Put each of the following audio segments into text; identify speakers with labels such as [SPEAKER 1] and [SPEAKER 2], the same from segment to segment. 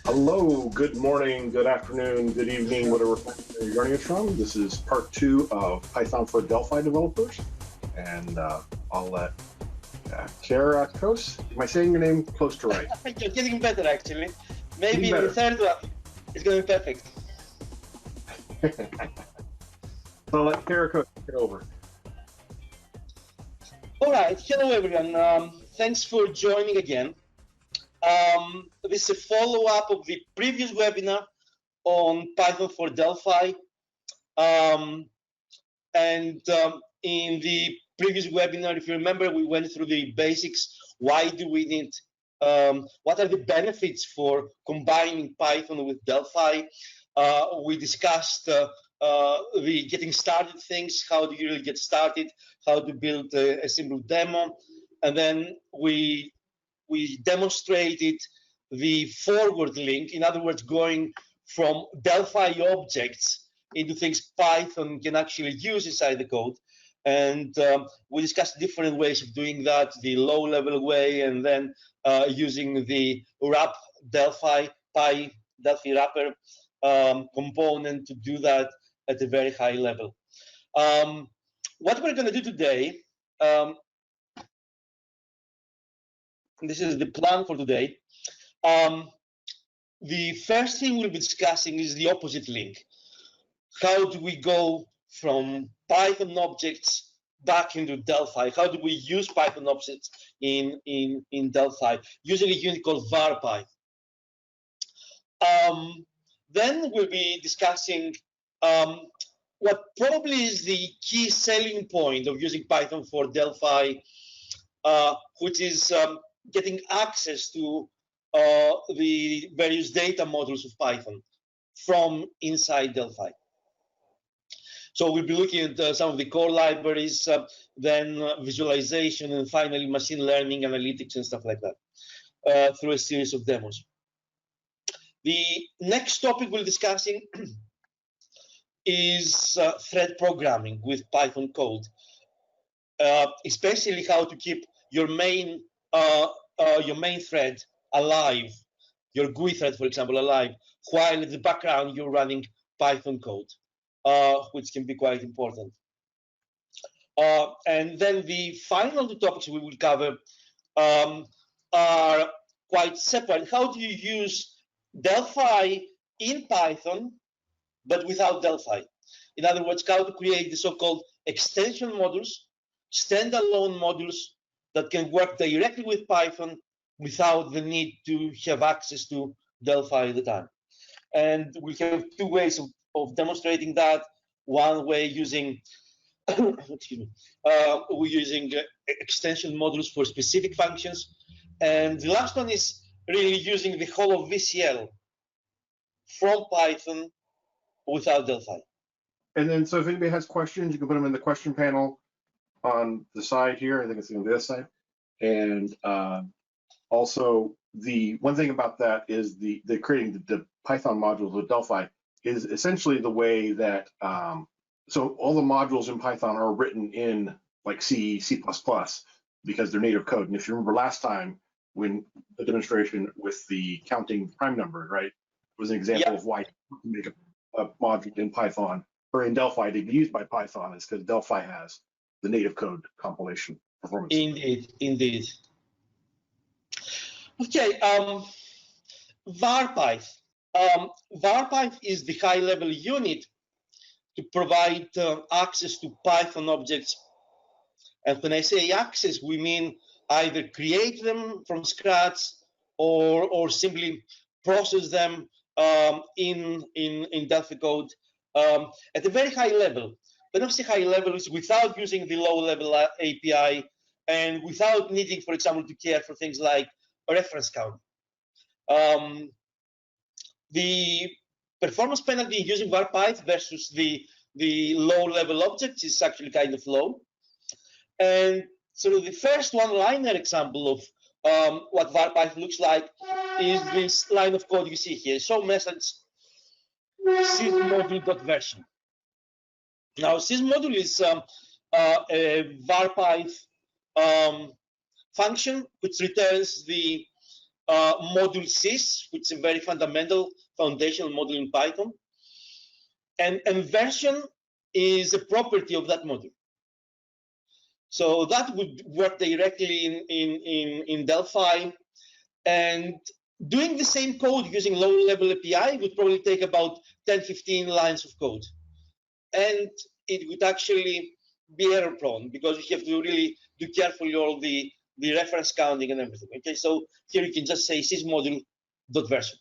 [SPEAKER 1] Hello, good morning, good afternoon, good evening, whatever you're joining us from. This is part 2 of Python4Delphi developers, and I'll let Kerakos, am I saying your name close to right?
[SPEAKER 2] You're getting better, actually. Maybe in the third one, it's going to be perfect.
[SPEAKER 1] So I'll let Kerakos take it over.
[SPEAKER 2] All right, hello everyone. Thanks for joining again. This is a follow-up of the previous webinar on Python4Delphi. In the previous webinar, if you remember, we went through the basics. Why do we need, what are the benefits for combining Python with Delphi? We discussed the getting started things, how do you really get started, how to build a simple demo, and then we demonstrated the forward link, in other words, going from Delphi objects into things Python can actually use inside the code. And we discussed different ways of doing that, the low-level way, and then using the wrap Delphi wrapper component to do that at a very high level. What we're going to do today, this is the plan for today. The first thing we'll be discussing is the opposite link. How do we go from Python objects back into Delphi? How do we use Python objects in Delphi using a unit called VarPyth? Then we'll be discussing what probably is the key selling point of using Python4Delphi, which is getting access to the various data models of Python from inside Delphi. So we'll be looking at some of the core libraries, then visualization, and finally machine learning, analytics, and stuff like that through a series of demos. The next topic we're discussing is thread programming with Python code, especially how to keep your main thread alive, your GUI thread, for example, alive, while in the background you're running Python code, which can be quite important. And then the final two topics we will cover are quite separate. How do you use Delphi in Python, but without Delphi? In other words, how to create the so-called extension modules, standalone modules that can work directly with Python without the need to have access to Delphi at the time. And we have two ways of demonstrating that. One way using, excuse me, we're using extension modules for specific functions. And the last one is really using the whole of VCL from Python without Delphi.
[SPEAKER 1] And then, so if anybody has questions, you can put them in the question panel on the side here. I think it's on the other side. And also, the one thing about that is the creating the Python modules with Delphi is essentially the way that, so all the modules in Python are written in like C, C++, because they're native code. And if you remember last time, when the demonstration with the counting prime number, right, was an example of why you can make a module in Python or in Delphi to be used by Python, is because Delphi has the native code compilation performance.
[SPEAKER 2] Indeed, indeed. Okay, VarPyth. VarPyth is the high-level unit to provide access to Python objects. And when I say access, we mean either create them from scratch or simply process them in Delphi code at a very high level. When I say high level, is without using the low-level API and without needing, for example, to care for things like a reference count. The performance penalty using VarPyth versus the low-level objects is actually kind of low. And so the first one-liner example of what VarPyth looks like is this line of code you see here. Show message sysmodule.version. Now, sysmodule is a VarPyth function which returns the module sys, which is a very fundamental foundational module in Python. And version is a property of that module. So that would work directly in Delphi. And doing the same code using low-level API would probably take about 10, 15 lines of code. And it would actually be error-prone because you have to really do carefully all the reference counting and everything. Okay, so here you can just say sysmodule.version.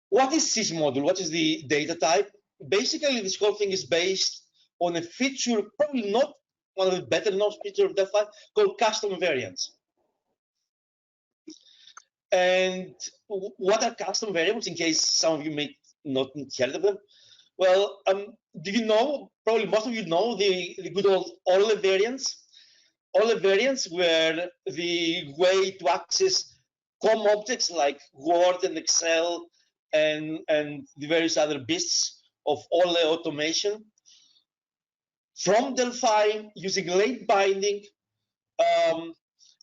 [SPEAKER 2] What is sysmodule? What is the data type? Basically, this whole thing is based on a feature, probably not one of the better known features of Delphi, called custom variants. And what are custom variables, in case some of you may not heard of them? Well, do you know, probably most of you know the good old Euler variants. Euler variants were the way to access COM objects like Word and Excel and the various other beasts of Euler automation from Delphi using late binding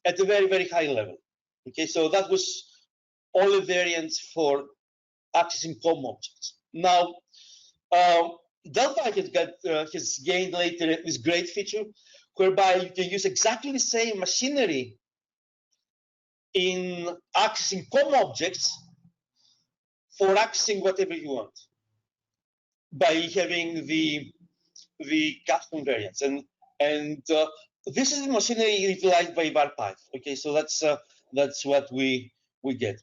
[SPEAKER 2] at a very, very high level. Okay, so that was Euler variants for accessing COM objects. Now, Delphi has gained later this great feature whereby you can use exactly the same machinery in accessing COM objects for accessing whatever you want by having the custom variants. And this is the machinery utilized by VarPyth. Okay, so that's what we get.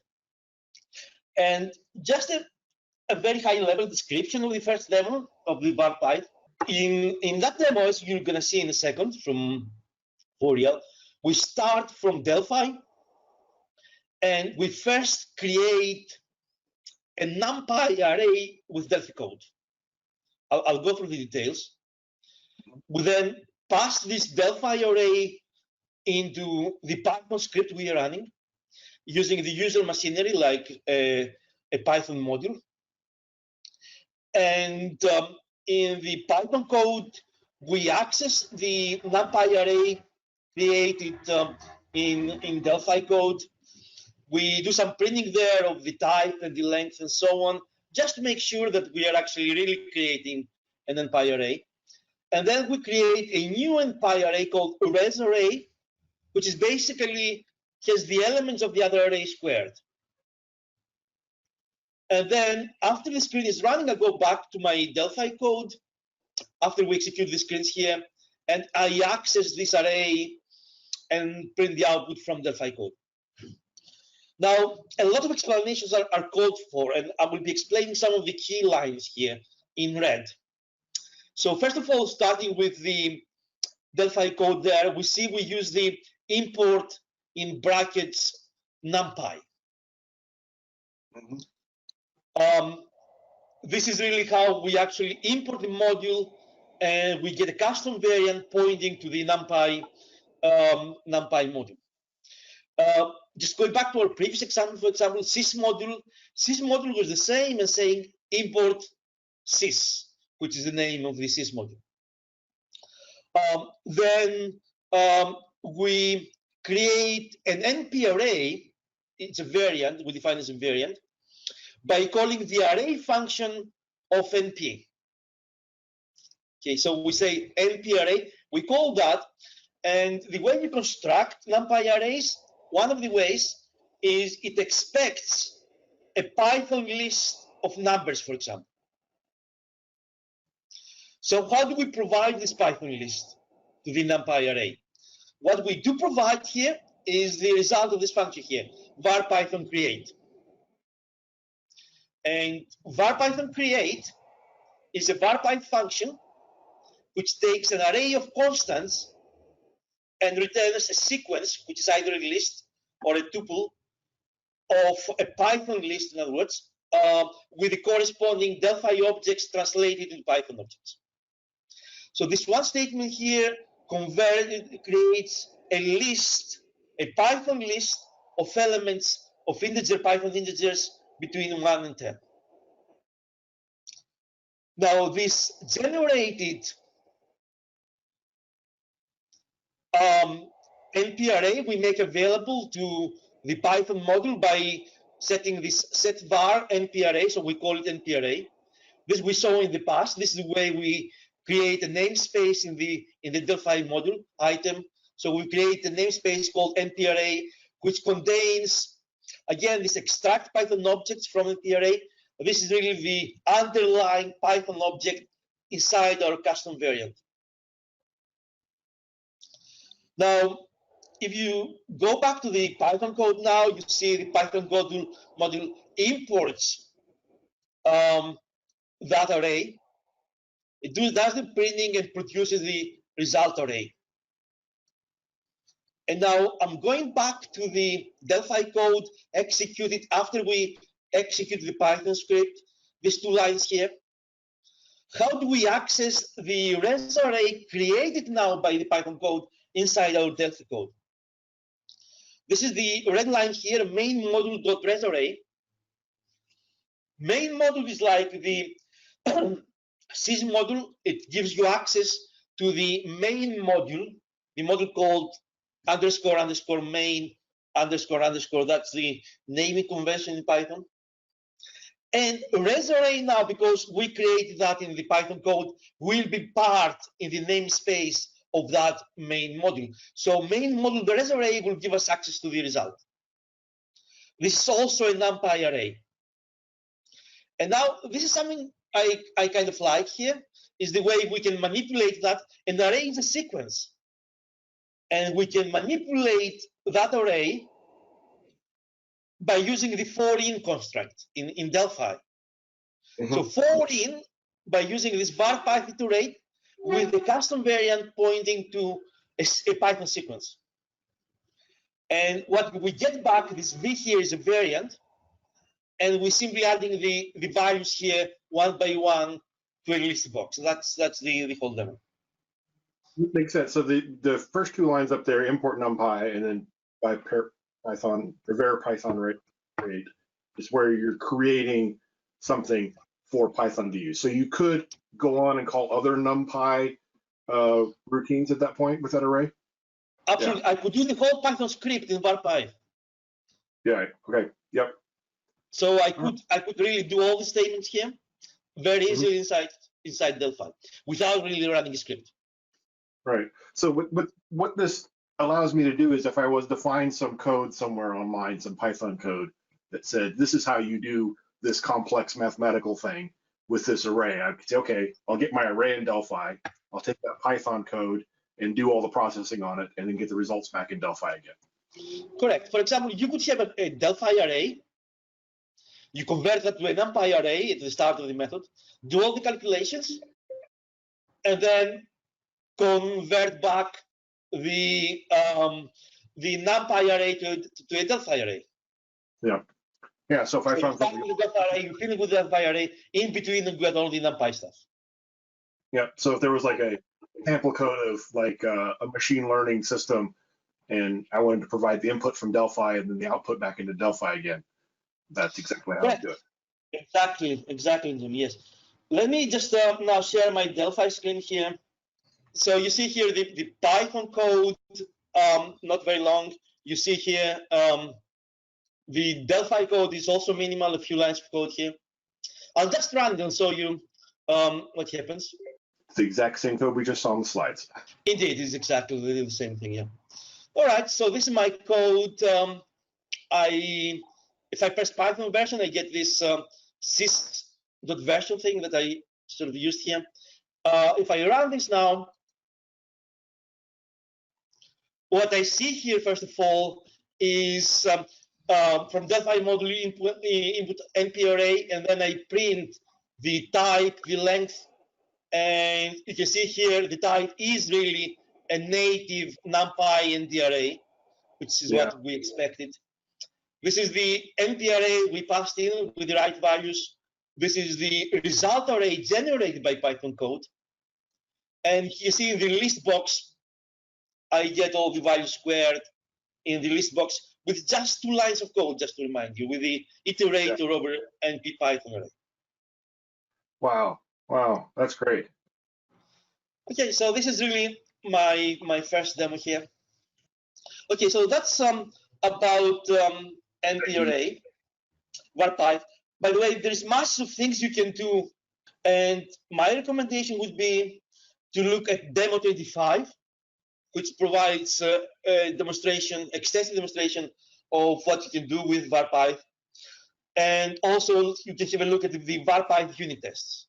[SPEAKER 2] And just a very high level description of the first demo of the VarPyth. In that demo, as you're going to see in a second from 4Real, we start from Delphi and we first create a Numpy array with Delphi code. I'll go through the details. We then pass this Delphi array into the Python script we are running using the user machinery like a Python module. And in the Python code, we access the Numpy array created in Delphi code. We do some printing there of the type and the length and so on, just to make sure that we are actually really creating an NPy array. And then we create a new NPy array called res array, which is basically has the elements of the other array squared. And then after the screen is running, I go back to my Delphi code after we execute the screens here, and I access this array and print the output from Delphi code. Now, a lot of explanations are called for, and I will be explaining some of the key lines here in red. So first of all, starting with the Delphi code there, we see we use the import in brackets numpy. This is really how we actually import the module, and we get a custom variant pointing to the numpy module. Just going back to our previous example, for example, sysmodule was the same as saying import sys, which is the name of the sysmodule. Then we create an NP array. It's a variant, we define as a variant, by calling the array function of NP. Okay, so we say NP array, we call that, and the way we construct NumPy arrays, one of the ways is it expects a Python list of numbers, for example. So how do we provide this Python list to the NumPy array? What we do provide here is the result of this function here, VarPython create. And VarPython create is a VarPyth function which takes an array of constants and returns a sequence, which is either a list or a tuple of a Python list, in other words, with the corresponding Delphi objects translated into Python objects. So this one statement here creates a list, a Python list of elements of Python integers between 1 and 10. Now this generated NP array we make available to the Python module by setting this set var NP array, so we call it NP array. This we saw in the past. This is the way we create a namespace in the Delphi module item. So we create a namespace called NP array, which contains, again, this extract Python objects from NP array. This is really the underlying Python object inside our custom variant. Now, if you go back to the Python code now, you see the Python module imports that array. It does the printing and produces the result array. And now I'm going back to the Delphi code executed after we execute the Python script, these two lines here. How do we access the res array created now by the Python code inside our Delphi code? This is the red line here, main module.res array. Main module is like the sys module. It gives you access to the main module, the module called __ main __. That's the naming convention in Python. And res array now, because we created that in the Python code, will be part in the namespace of that main module. So main module, the res array, will give us access to the result. This is also a NumPy array. And now this is something I kind of like here, is the way we can manipulate that. An array is a sequence. And we can manipulate that array by using the for-in construct in Delphi. Mm-hmm. So for-in, by using this VarPyth iterate with the custom variant pointing to a Python sequence. And what we get back, this V here is a variant, and we're simply adding the values here one by one to a list box. So that's the whole demo.
[SPEAKER 1] Makes sense. So the first two lines up there, import NumPy, and then by Python, VarPython rate is where you're creating something for Python to use. So you could go on and call other NumPy routines at that point with that array?
[SPEAKER 2] Absolutely. Yeah. I could use the whole Python script in VarPyth.
[SPEAKER 1] Yeah, okay, yep.
[SPEAKER 2] So I could really do all the statements here very easily inside Delphi without really running a script.
[SPEAKER 1] Right. So what this allows me to do is if I was to find some code somewhere online, some Python code that said, this is how you do this complex mathematical thing with this array, I could say, okay, I'll get my array in Delphi, I'll take that Python code and do all the processing on it and then get the results back in Delphi again.
[SPEAKER 2] Correct. For example, you could have a Delphi array, you convert that to a NumPy array at the start of the method, do all the calculations, and then convert back the NumPy array to a Delphi array.
[SPEAKER 1] Yeah. Yeah. So if I found something,
[SPEAKER 2] you finish with the Delphi array in between and get all the NumPy stuff.
[SPEAKER 1] Yeah. So if there was like a sample code of like a machine learning system, and I wanted to provide the input from Delphi and then the output back into Delphi again, that's exactly how I do it.
[SPEAKER 2] Exactly, Jim. Yes. Let me just now share my Delphi screen here. So you see here the Python code, not very long. You see here the Delphi code is also minimal, a few lines of code here. I'll just run it and show you what happens.
[SPEAKER 1] It's the exact same code we just saw on the slides.
[SPEAKER 2] Indeed, it's exactly the same thing, yeah. All right, so this is my code. If I press Python version, I get this sys.version thing that I sort of used here. If I run this now, what I see here, first of all, is from Delphi module input NP array, and then I print the type, the length, and you can see here the type is really a native NumPy NP array, which is what we expected. This is the NP array we passed in with the right values. This is the result array generated by Python code. And you see in the list box, I get all the values squared in the list box with just 2 lines of code, just to remind you, with the iterator over NP Python array.
[SPEAKER 1] Wow, that's great.
[SPEAKER 2] Okay, so this is really my first demo here. Okay, so that's about NP-array, VarPyth. By the way, there's massive things you can do, and my recommendation would be to look at Demo 25, which provides a demonstration, extensive demonstration of what you can do with VarPyth. And also, you can have a look at the VarPyth unit tests,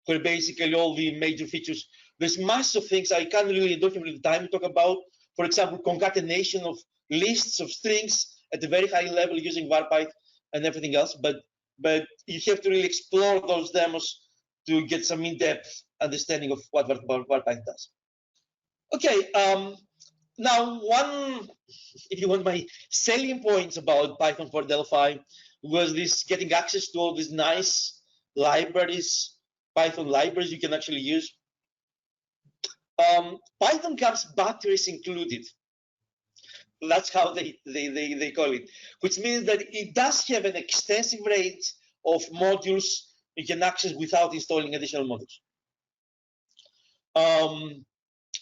[SPEAKER 2] where basically all the major features. There's massive things I don't have really time to talk about. For example, concatenation of lists of strings at a very high level using VarPyth and everything else. But you have to really explore those demos to get some in-depth understanding of what VarPyth does. Okay, now if you want my selling points about Python4Delphi was this getting access to all these nice libraries, Python libraries you can actually use. Python comes batteries included. That's how they call it, which means that it does have an extensive range of modules you can access without installing additional modules.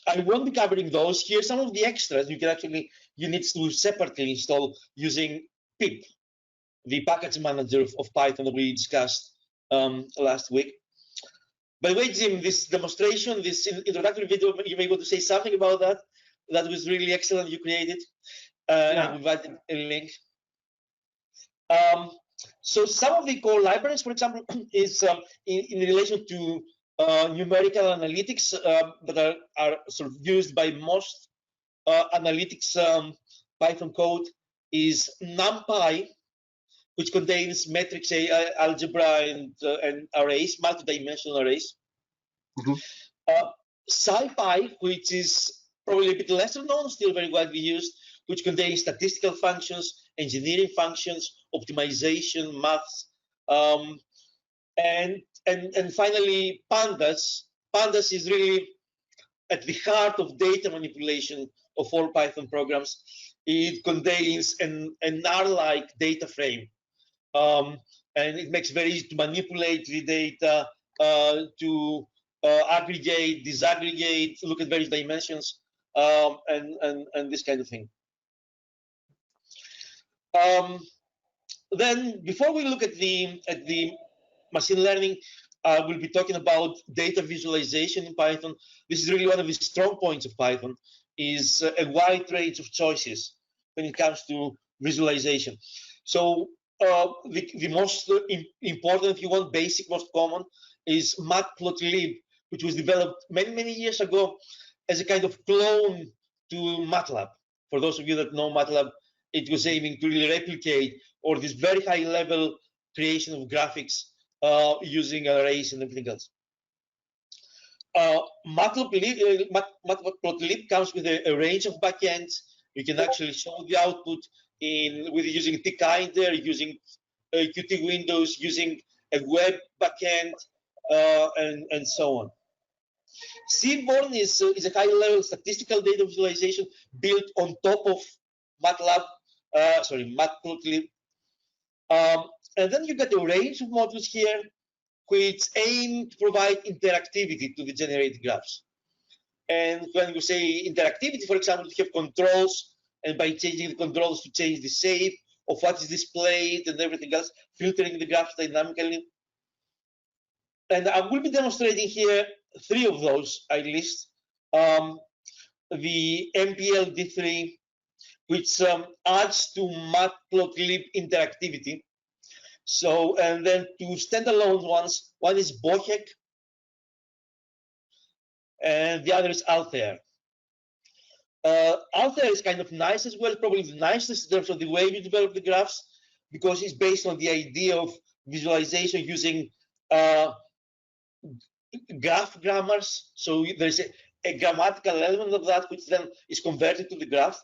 [SPEAKER 2] I won't be covering those here. Some of the extras you need to separately install using pip, the package manager of Python that we discussed last week. By the way, Jim, this demonstration, this introductory video, you may want to say something about that. That was really excellent. You created.
[SPEAKER 1] Yeah.
[SPEAKER 2] We've added a link. So some of the core libraries, for example, is in relation to numerical analytics that are sort of used by most analytics Python code is Numpy, which contains matrix algebra and arrays, multi-dimensional arrays.
[SPEAKER 1] Mm-hmm.
[SPEAKER 2] SciPy, which is probably a bit lesser known, still very widely used, which contains statistical functions, engineering functions, optimization, maths, and finally Pandas. Pandas is really at the heart of data manipulation of all Python programs. It contains an R-like data frame, and it makes it very easy to manipulate the data, to aggregate, disaggregate, look at various dimensions, and this kind of thing. Then, before we look at the machine learning, we'll be talking about data visualization in Python. This is really one of the strong points of Python, is a wide range of choices when it comes to visualization. So the most important, if you want, basic, most common is matplotlib, which was developed many years ago as a kind of clone to MATLAB. For those of you that know MATLAB, it was aiming to really replicate or this very high level creation of graphics using arrays and everything else. Matplotlib comes with a range of backends. You can actually show the output with using tkinder, using Qt Windows, using a web backend, and so on. Seaborn is a high-level statistical data visualization built on top of Matplotlib. And then you get a range of modules here which aim to provide interactivity to the generated graphs. And when we say interactivity, for example, you have controls, and by changing the controls to change the shape of what is displayed and everything else, filtering the graphs dynamically. And I will be demonstrating here 3 of those, I list. The MPL-D3, which adds to Matplotlib interactivity. So, and then 2 standalone ones. One is Bokeh, and the other is Altair. Altair is kind of nice as well, probably the nicest in terms of the way you develop the graphs, because it's based on the idea of visualization using graph grammars. So there's a grammatical element of that, which then is converted to the graph.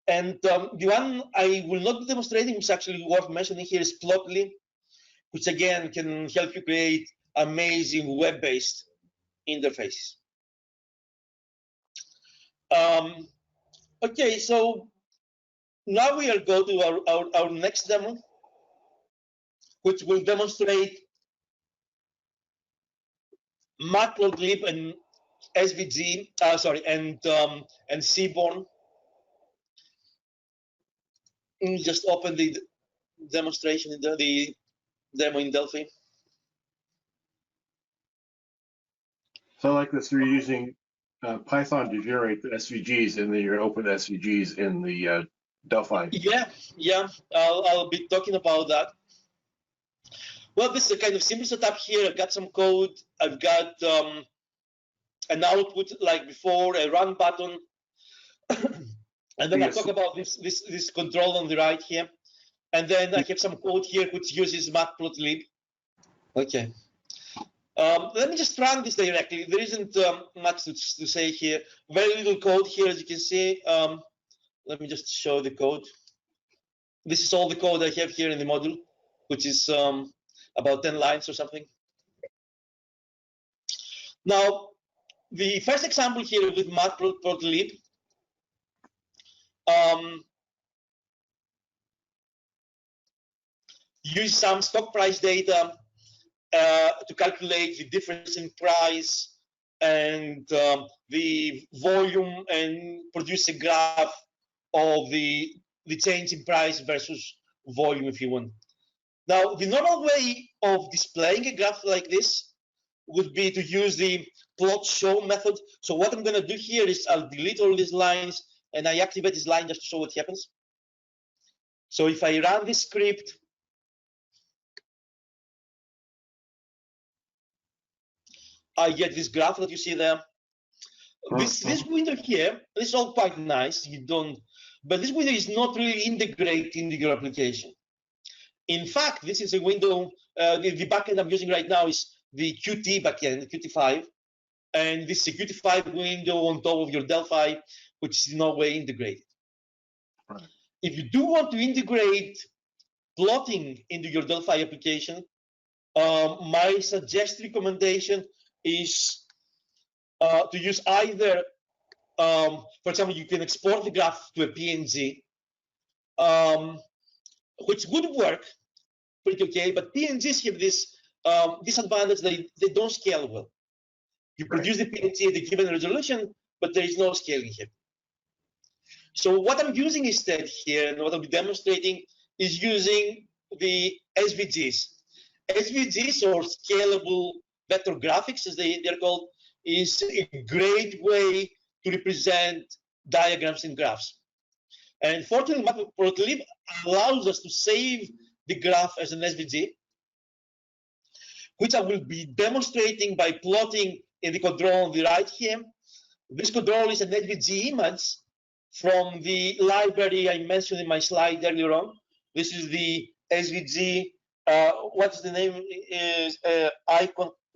[SPEAKER 2] And the one I will not be demonstrating, which is actually worth mentioning here, is Plotly, which again can help you create amazing web-based interfaces. Okay, so now we will go to our next demo, which will demonstrate Matplotlib and SVG, and Seaborn. just open the demonstration in the demo in Delphi.
[SPEAKER 1] So I like this, you're using Python to generate the SVGs, and then you're going to open the SVGs in the Delphi.
[SPEAKER 2] Yeah, I'll be talking about that. Well, this is a kind of simple setup here. I've got some code. I've got an output like before, a run button. And then
[SPEAKER 1] Yes.
[SPEAKER 2] I'll talk about this control on the right here. And then I have some code here which uses matplotlib. Okay. Let me just run this directly. There isn't much to say here. Very little code here, as you can see. Let me just show the code. This is all the code I have here in the module, which is about 10 lines or something. Now, the first example here with matplotlib, use some stock price data to calculate the difference in price and the volume, and produce a graph of the change in price versus volume, if you want. Now, the normal way of displaying a graph like this would be to use the plot show method. So what I'm going to do here is I'll delete all these lines and I activate this line just to show what happens. So if I run this script, I get this graph that you see there. This window here, this is all quite nice. But this window is not really integrated into your application. In fact, this is a window, the backend I'm using right now is the Qt backend, Qt5. And this is a Qt5 window on top of your Delphi, which is in no way integrated.
[SPEAKER 1] Right.
[SPEAKER 2] If you do want to integrate plotting into your Delphi application, my suggested recommendation is to use either, for example, you can export the graph to a PNG, which would work pretty okay, but PNGs have this disadvantage, they don't scale well. You produce the PNG at the given resolution, but there is no scaling here. So what I'm using instead here, and what I'll be demonstrating, is using the SVGs. SVGs, or scalable vector graphics, as they're called, is a great way to represent diagrams and graphs. And fortunately, matplotlib allows us to save the graph as an SVG, which I will be demonstrating by plotting in the control on the right here. This control is an SVG image from the library I mentioned in my slide earlier on. This is the SVG, what's the name, is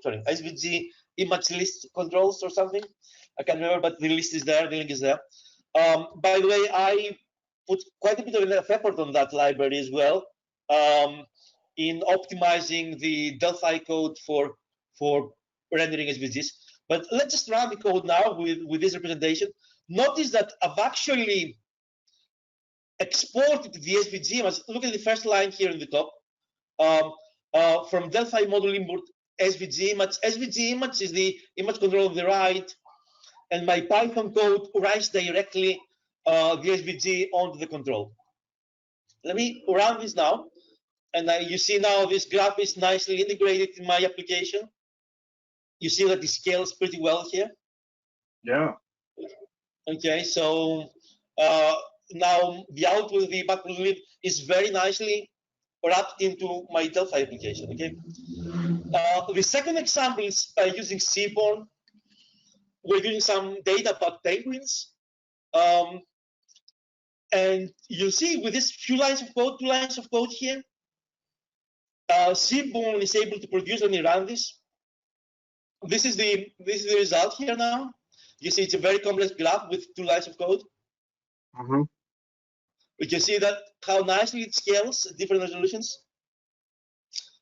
[SPEAKER 2] SVG image list controls or something. I can't remember, but the list is there, the link is there. By the way, I put quite a bit of effort on that library as well, in optimizing the Delphi code for rendering SVGs. But let's just run the code now with this representation. Notice that I've actually exported the SVG image. Look at the first line here in the top. From Delphi module import SVG image. SVG image is the image control on the right, and my Python code writes directly the SVG onto the control. Let me run this now, and you see now this graph is nicely integrated in my application. You see that it scales pretty well here.
[SPEAKER 1] Yeah.
[SPEAKER 2] Okay, so now the output of the matplotlib is very nicely wrapped into my Delphi application. Okay. The second example is using Seaborn. We're using some data about penguins. And you see with this few lines of code, 2 lines of code here, Seaborn is able to produce, when you run this. This is the result here now. You see it's a very complex graph with 2 lines of code.
[SPEAKER 1] Mm-hmm.
[SPEAKER 2] We can see that how nicely it scales at different resolutions.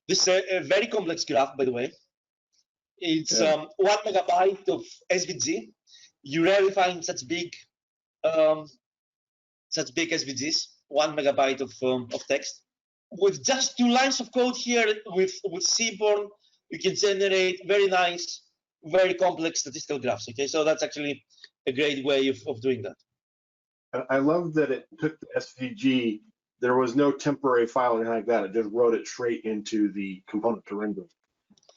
[SPEAKER 2] This is a very complex graph, by the way. It's 1 megabyte of SVG. You rarely find such big SVGs, 1 megabyte of text. With just 2 lines of code here with Seaborn, you can generate very nice, very complex statistical graphs. Okay, so that's actually a great way of doing that.
[SPEAKER 1] I love that it took the SVG there was no temporary file or anything like that. It just wrote it straight into the component to render.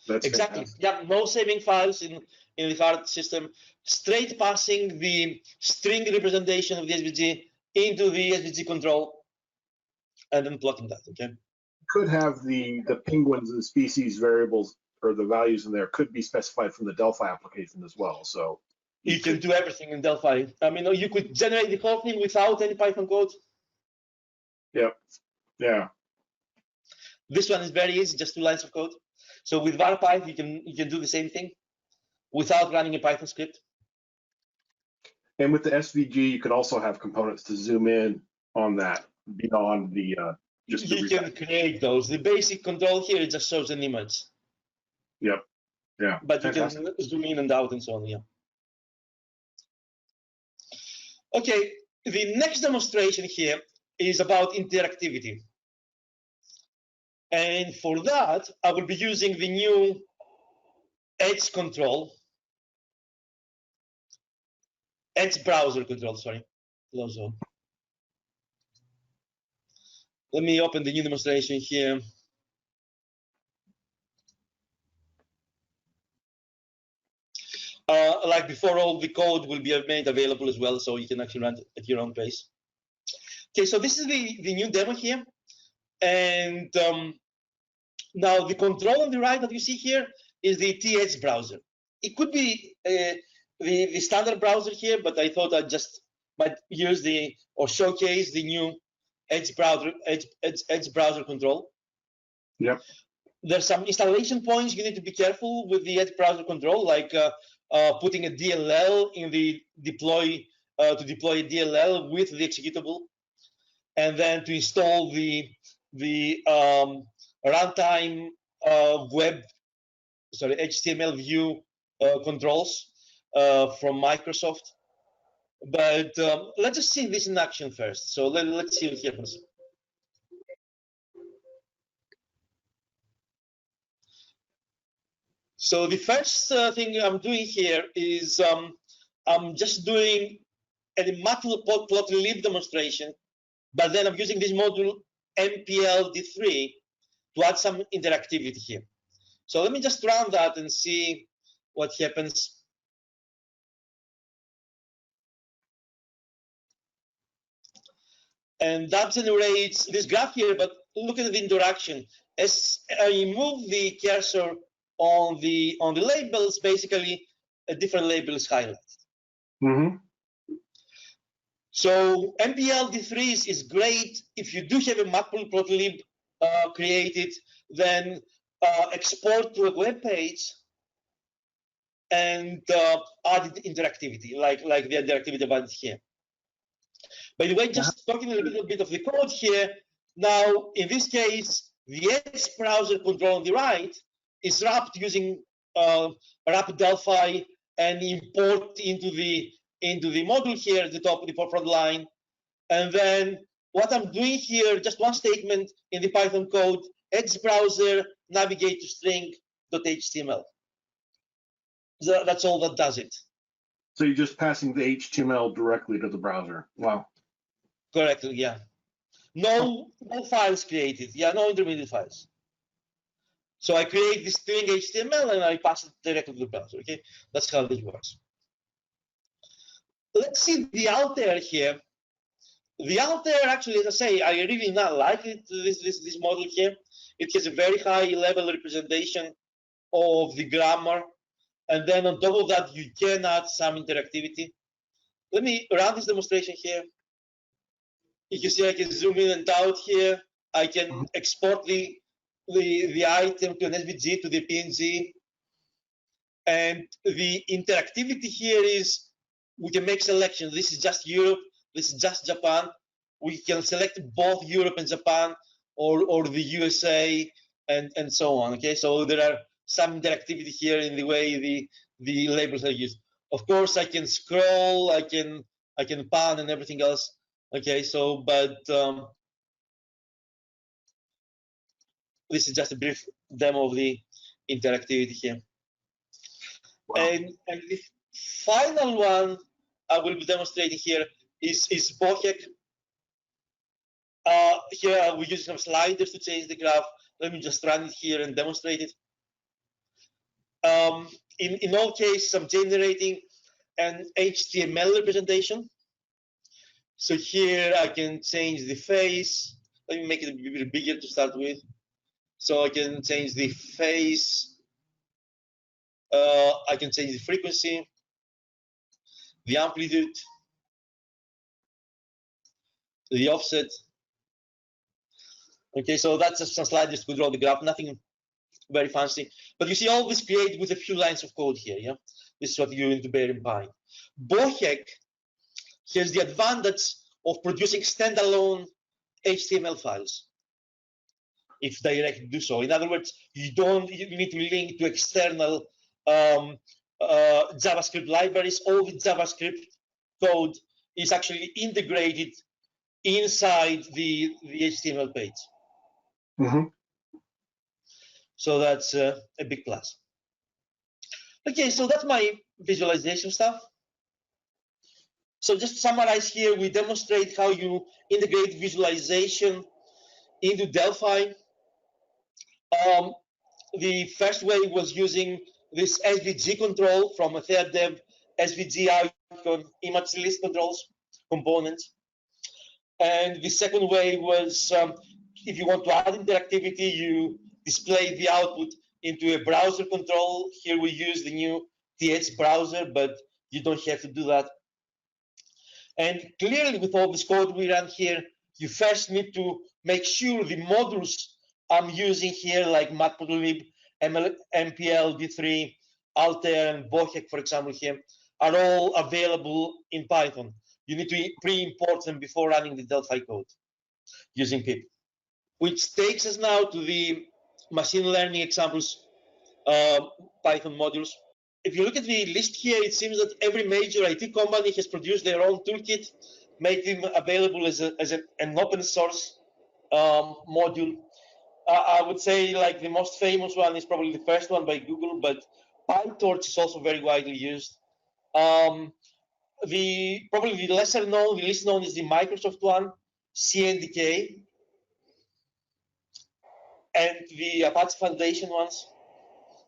[SPEAKER 1] That's
[SPEAKER 2] exactly.
[SPEAKER 1] fantastic.
[SPEAKER 2] Yeah, no saving files in the file system. Straight passing the string representation of the SVG into the SVG control, and then plotting that. Okay.
[SPEAKER 1] Could have the penguins and species variables or the values in there could be specified from the Delphi application as well. So
[SPEAKER 2] you can do everything in Delphi. I mean, you could generate the whole thing without any Python code.
[SPEAKER 1] Yep. Yeah.
[SPEAKER 2] This one is very easy, just 2 lines of code. So with VarPyth, you can do the same thing without running a Python script.
[SPEAKER 1] And with the SVG, you could also have components to zoom in on that beyond the just.
[SPEAKER 2] You can create those. The basic control here, it just shows an image.
[SPEAKER 1] Yep. Yeah.
[SPEAKER 2] But you
[SPEAKER 1] Fantastic.
[SPEAKER 2] can zoom in and out and so on. Yeah. Okay. The next demonstration here is about interactivity. And for that, I will be using the new Edge control, Edge browser control, sorry. Let me open the new demonstration here. Like before, all the code will be made available as well, so you can actually run it at your own pace. Okay, so this is the new demo here. And now the control on the right that you see here is the Edge browser. It could be the standard browser here, but I thought I'd just might use or showcase the new Edge browser control.
[SPEAKER 1] Yep.
[SPEAKER 2] There's some installation points you need to be careful with the Edge browser control, like putting a DLL in the deploy to deploy a DLL with the executable, and then to install the runtime HTML view controls from Microsoft. But let's just see this in action first. So let's see what happens. So the first thing I'm doing here is I'm just doing a matplotlib demonstration, but then I'm using this module MPLD3 to add some interactivity here. So let me just run that and see what happens. And that generates this graph here, but look at the interaction. As I move the cursor on the labels, basically a different label is highlighted.
[SPEAKER 1] Mm-hmm.
[SPEAKER 2] So MPLD3 is great if you do have a matplotlib created, then export to a web page and add interactivity, like the interactivity about here. By the way, just talking a little bit of the code here. Now, in this case, the Edge browser control on the right is wrapped using wrap Delphi and import into the module here at the top of the front line. And then what I'm doing here, just one statement in the Python code, Edge browser navigate to string.html. So that's all that does it.
[SPEAKER 1] So you're just passing the HTML directly to the browser. Wow.
[SPEAKER 2] Correctly, yeah. No files created. Yeah, no intermediate files. So I create this string HTML and I pass it directly to the browser. Okay, that's how this works. Let's see the alter here. The alter, actually, as I say, I really not like it. This model here. It has a very high level representation of the grammar, and then on top of that, you can add some interactivity. Let me run this demonstration here. You can see I can zoom in and out here. I can export the item to an SVG, to the PNG. And the interactivity here is we can make selections. This is just Europe. This is just Japan. We can select both Europe and Japan, or the USA, and so on. Okay, so there are some interactivity here in the way the labels are used. Of course, I can scroll, I can pan and everything else. Okay, so but this is just a brief demo of the interactivity here. Wow. And the final one I will be demonstrating here is Bokeh. Here we use some sliders to change the graph. Let me just run it here and demonstrate it. In all cases, I'm generating an HTML representation. So here I can change the face. Let me make it a bit bigger to start with. So I can change the face. I can change the frequency, the amplitude, the offset. Okay, so that's just some sliders to draw the graph, nothing very fancy. But you see all this created with a few lines of code here, yeah? This is what you need to bear in mind. Bokeh has the advantage of producing standalone HTML files. If directed to do so. In other words, you need to link to external JavaScript libraries. All the JavaScript code is actually integrated inside the HTML page.
[SPEAKER 1] Mm-hmm.
[SPEAKER 2] So that's a big plus. Okay, so that's my visualization stuff. So just to summarize here, we demonstrate how you integrate visualization into Delphi. The first way was using this SVG control from a TheaDev SVG icon image list controls components. And the second way was if you want to add interactivity, you display the output into a browser control. Here we use the new TH browser, but you don't have to do that. And clearly with all this code we run here, you first need to make sure the modules I'm using here, like Matplotlib, MPL, D3, Alter, and Bokeh, for example, here, are all available in Python. You need to pre-import them before running the Delphi code using pip. Which takes us now to the machine learning examples, Python modules. If you look at the list here, it seems that every major IT company has produced their own toolkit, made them available as an open source module. I would say like the most famous one is probably the first one by Google, but PyTorch is also very widely used. Probably the lesser known, the least known is the Microsoft one, CNDK, and the Apache Foundation ones.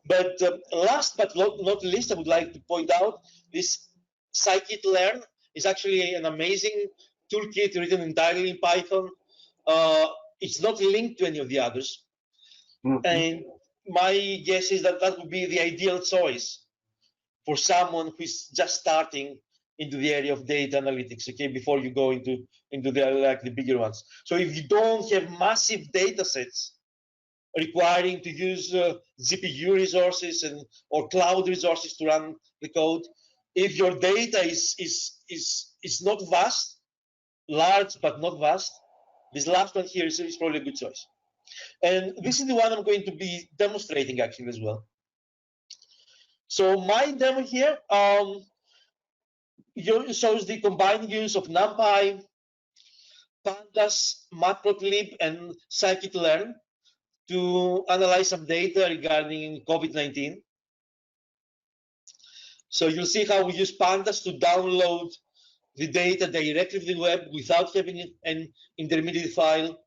[SPEAKER 2] But last but not least, I would like to point out this SciKit Learn is actually an amazing toolkit written entirely in Python. It's not linked to any of the others. Mm-hmm. And my guess is that that would be the ideal choice for someone who's just starting into the area of data analytics, okay, before you go into the bigger ones. So if you don't have massive data sets requiring to use GPU resources or cloud resources to run the code, if your data is not vast, large but not vast, this last one here is probably a good choice. And this is the one I'm going to be demonstrating actually as well. So my demo here shows the combined use of Numpy, Pandas, Matplotlib, and SciKit Learn to analyze some data regarding COVID-19. So you'll see how we use Pandas to download the data directly from the web without having an intermediate file.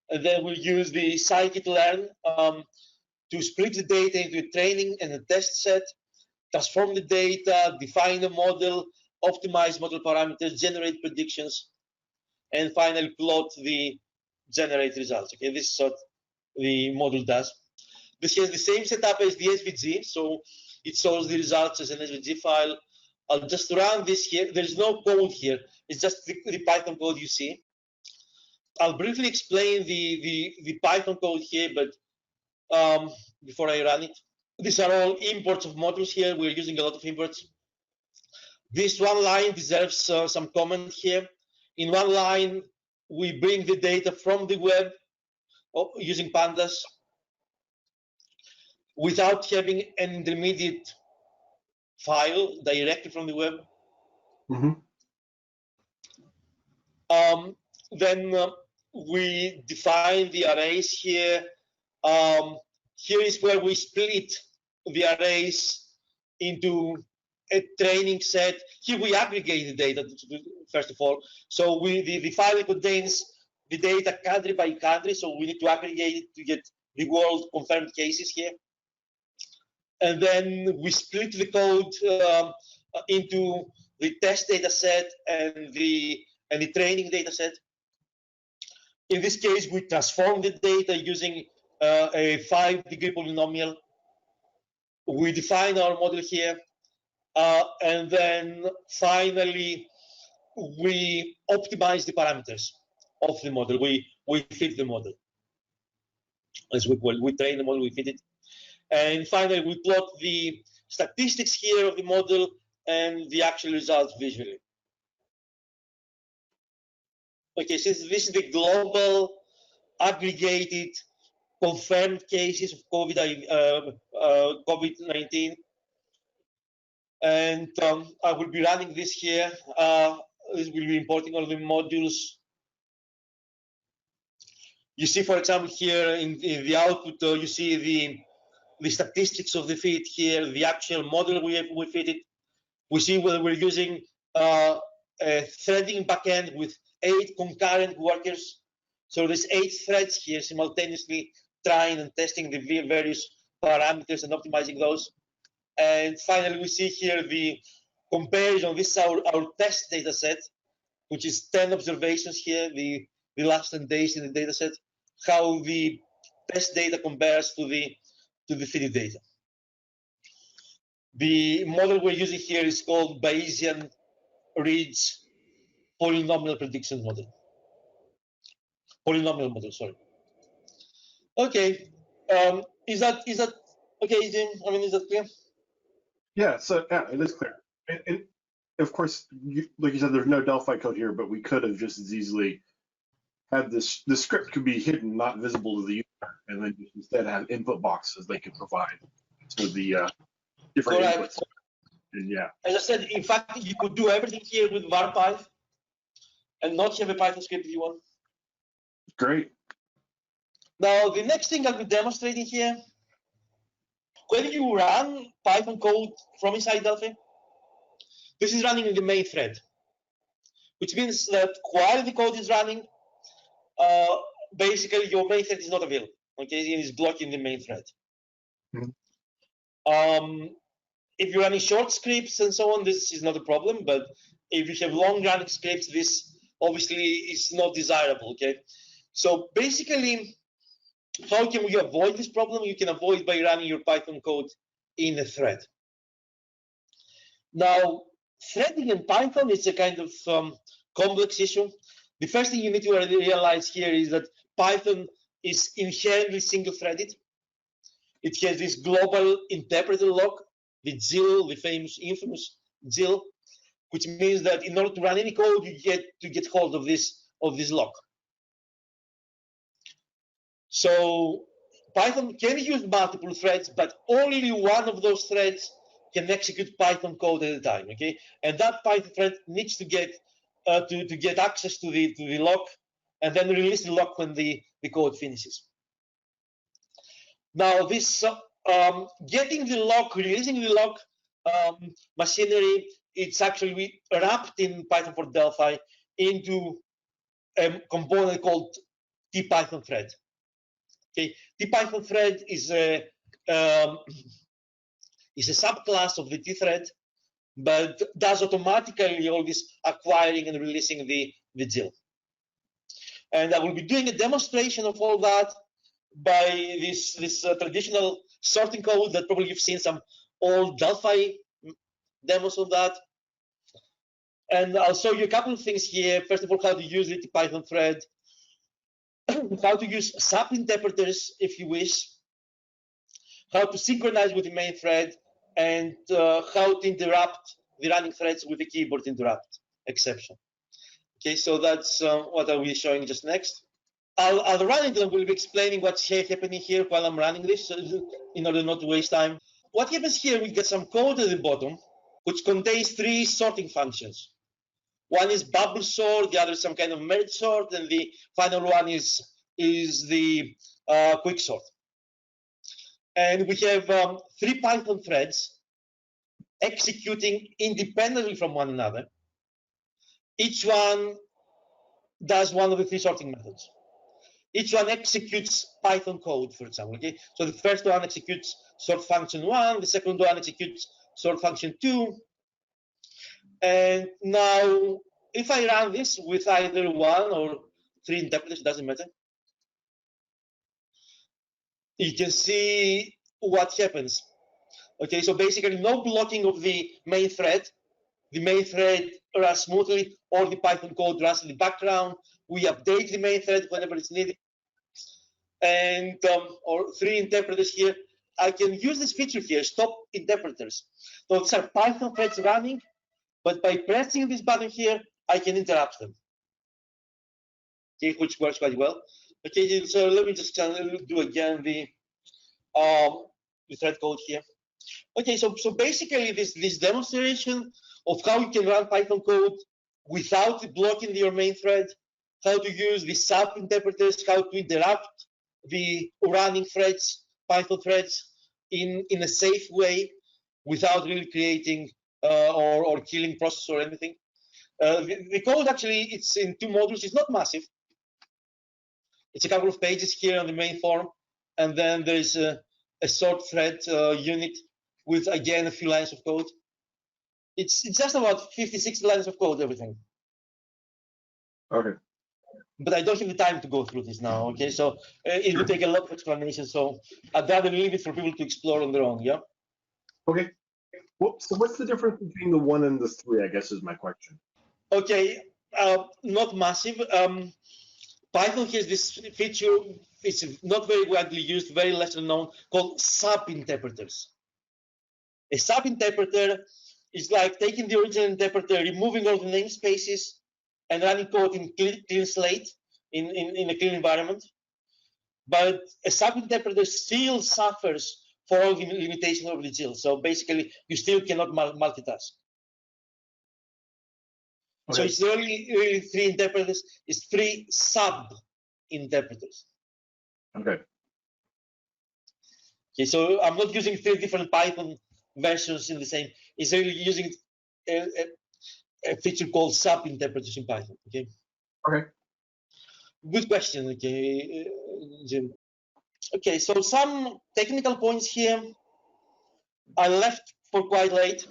[SPEAKER 2] And then we'll use the SciKit Learn to split the data into a training and a test set, transform the data, define the model, optimize model parameters, generate predictions, and finally plot the generate results. Okay, this is what the model does. This has the same setup as the SVG, so it shows the results as an SVG file. I'll just run this here. There's no code here. It's just the Python code you see. I'll briefly explain the Python code here, but before I run it. These are all imports of modules here. We're using a lot of imports. This one line deserves some comment here. In one line, we bring the data from the web using Pandas without having an intermediate file directly from the web.
[SPEAKER 1] Mm-hmm.
[SPEAKER 2] Then we define the arrays here. Here is where we split the arrays into a training set. Here we aggregate the data, first of all. So the file contains the data country by country, so we need to aggregate it to get the world confirmed cases here. And then we split the code into the test data set and the training data set. In this case, we transform the data using a 5-degree polynomial. We define our model here, and then finally we optimize the parameters of the model. We fit the model, as we call it. We train the model, we fit it, and finally we plot the statistics here of the model and the actual results visually. Okay, so this is the global aggregated confirmed cases of COVID-19. And I will be running this here. This will be importing all the modules. You see, for example, here in the output, you see the statistics of the fit here, the actual model we fitted. We see whether we're using a threading backend with 8 concurrent workers. So there's 8 threads here simultaneously trying and testing the various parameters and optimizing those. And finally, we see here the comparison. This is our test data set, which is 10 observations here, the last 10 days in the data set, how the test data compares to the fitted data. The model we're using here is called Bayesian Ridge Polynomial Prediction Model. Polynomial model, sorry. Okay, is that okay, Jim? I mean, is that clear?
[SPEAKER 1] Yeah, so yeah, it is clear. And of course, like you said, there's no Delphi code here, but we could have just as easily had this. The script could be hidden, not visible to the user, and then instead have input boxes they could provide to the different inputs. And yeah,
[SPEAKER 2] as I said, in fact, you could do everything here with VarPyth and not have a Python script if you want.
[SPEAKER 1] Great.
[SPEAKER 2] Now, the next thing I'll be demonstrating here, when you run Python code from inside Delphi, this is running in the main thread, which means that while the code is running, basically your main thread is not available. Okay, it is blocking the main thread. Mm-hmm. If you're running short scripts and so on, this is not a problem. But if you have long-running scripts, this obviously is not desirable. Okay, so basically, how can we avoid this problem? You can avoid by running your Python code in a thread. Now, threading in Python is a kind of complex issue. The first thing you need to realize here is that Python is inherently single-threaded. It has this global interpreter lock, the GIL, the famous, infamous GIL, which means that in order to run any code, you get to get hold of this lock. So Python can use multiple threads, but only one of those threads can execute Python code at a time. Okay, and that Python thread needs to get access to the lock, and then release the lock when the code finishes. Now, this getting the lock, releasing the lock machinery, it's actually wrapped in Python4Delphi into a component called tPython thread. Okay, tPython thread is a subclass of the tthread, but does automatically all this acquiring and releasing the GIL. And I will be doing a demonstration of all that by this traditional sorting code that probably you've seen some old Delphi demos of that. And I'll show you a couple of things here. First of all, how to use the tPython thread, how to use sub interpreters if you wish, how to synchronize with the main thread, and how to interrupt the running threads with the keyboard interrupt exception. Okay, so that's what I'll be showing just next. I'll run it and we'll be explaining what's happening here while I'm running this in order not to waste time. What happens here, we get some code at the bottom which contains 3 sorting functions. One is bubble sort, the other is some kind of merge sort, and the final one is the quick sort. And we have 3 Python threads executing independently from one another. Each one does one of the three sorting methods. Each one executes Python code, for example. Okay, so the first one executes sort function 1, the second one executes sort function 2, and now if I run this with either 1 or 3 interpreters, it doesn't matter. You can see what happens. Okay, so basically no blocking of the main thread. The main thread runs smoothly, or the Python code runs in the background. We update the main thread whenever it's needed. And or 3 interpreters here. I can use this feature here, stop interpreters. So these are Python threads running, but by pressing this button here, I can interrupt them. Okay, which works quite well. Okay, so let me just do again the thread code here. Okay, so basically this demonstration of how you can run Python code without blocking your main thread, how to use the sub interpreters, how to interrupt the running threads, Python threads in a safe way without really creating or killing process or anything. The code actually, it's in 2 modules. It's not massive. It's a couple of pages here on the main form, and then there's a sort thread unit with, again, a few lines of code. It's just about 50, 60 lines of code, everything.
[SPEAKER 1] Okay.
[SPEAKER 2] But I don't have the time to go through this now, okay? So it will take a lot of explanation, so I'd rather leave it for people to explore on their own, yeah?
[SPEAKER 1] Okay. Well, so what's the difference between the 1 and the 3, I guess, is my question.
[SPEAKER 2] Okay, not massive. Python has this feature, it's not very widely used, very lesser known, called sub-interpreters. A sub-interpreter is like taking the original interpreter, removing all the namespaces, and running code in clean slate in a clean environment. But a sub-interpreter still suffers for all the limitations of the GIL. So basically, you still cannot multitask. Okay. So it's really 3 interpreters, it's 3 sub-interpreters.
[SPEAKER 1] Okay.
[SPEAKER 2] Okay, so I'm not using 3 different Python versions in the same. It's really using a feature called sub-interpreters in Python. Okay.
[SPEAKER 1] Okay.
[SPEAKER 2] Good question. Okay, Jim. Okay, so some technical points here. I left for quite late,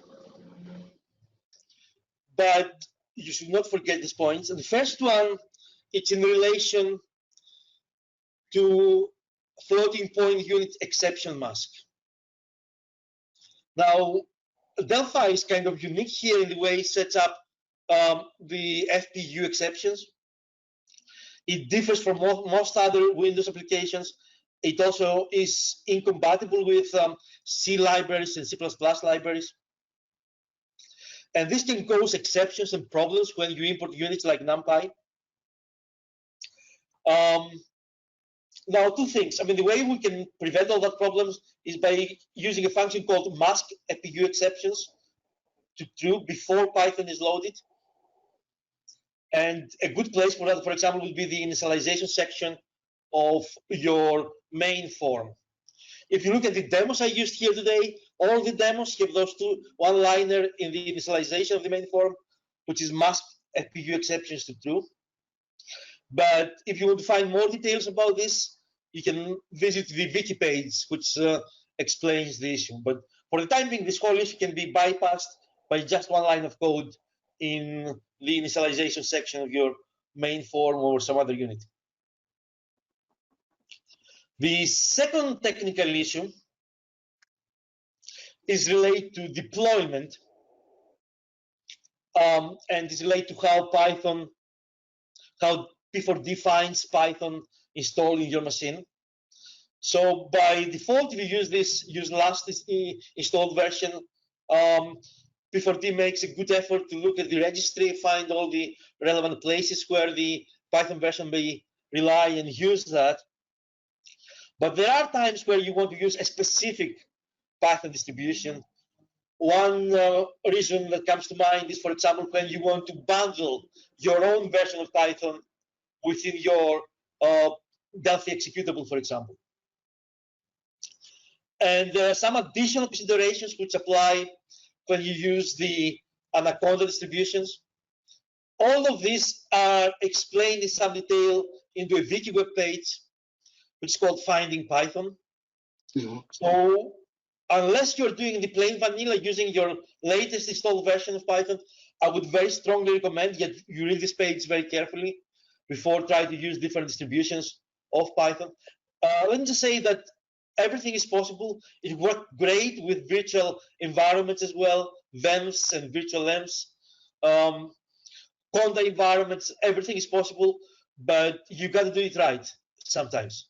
[SPEAKER 2] but you should not forget these points. And the first one, it's in relation to floating point unit exception mask. Now, Delphi is kind of unique here in the way it sets up the FPU exceptions. It differs from most other Windows applications. It also is incompatible with C libraries and C++ libraries. And this can cause exceptions and problems when you import units like Numpy. Now, 2 things. I mean, the way we can prevent all that problems is by using a function called mask FPU exceptions to true before Python is loaded. And a good place for that, for example, would be the initialization section of your main form. If you look at the demos I used here today, all the demos have those 2 one-liner in the initialization of the main form, which is mask FPU exceptions to true. But if you want to find more details about this, you can visit the wiki page, which explains the issue. But for the time being, this whole issue can be bypassed by just 1 line of code in the initialization section of your main form or some other unit. The second technical issue is related to deployment, and is related to how P4D finds Python installed in your machine. So by default, if you use last installed version, P4D makes a good effort to look at the registry, find all the relevant places where the Python version may rely and use that. But there are times where you want to use a specific Python distribution. One reason that comes to mind is, for example, when you want to bundle your own version of Python within your Delphi executable, for example. And there are some additional considerations which apply when you use the Anaconda distributions. All of these are explained in some detail into a wiki web page, which is called Finding Python. So unless you're doing the plain vanilla using your latest installed version of Python, I would very strongly recommend that you read this page very carefully before trying to use different distributions of Python. Let me just say that everything is possible. It worked great with virtual environments as well, VEMs and virtual EMs. Conda environments, everything is possible, but you got to do it right sometimes.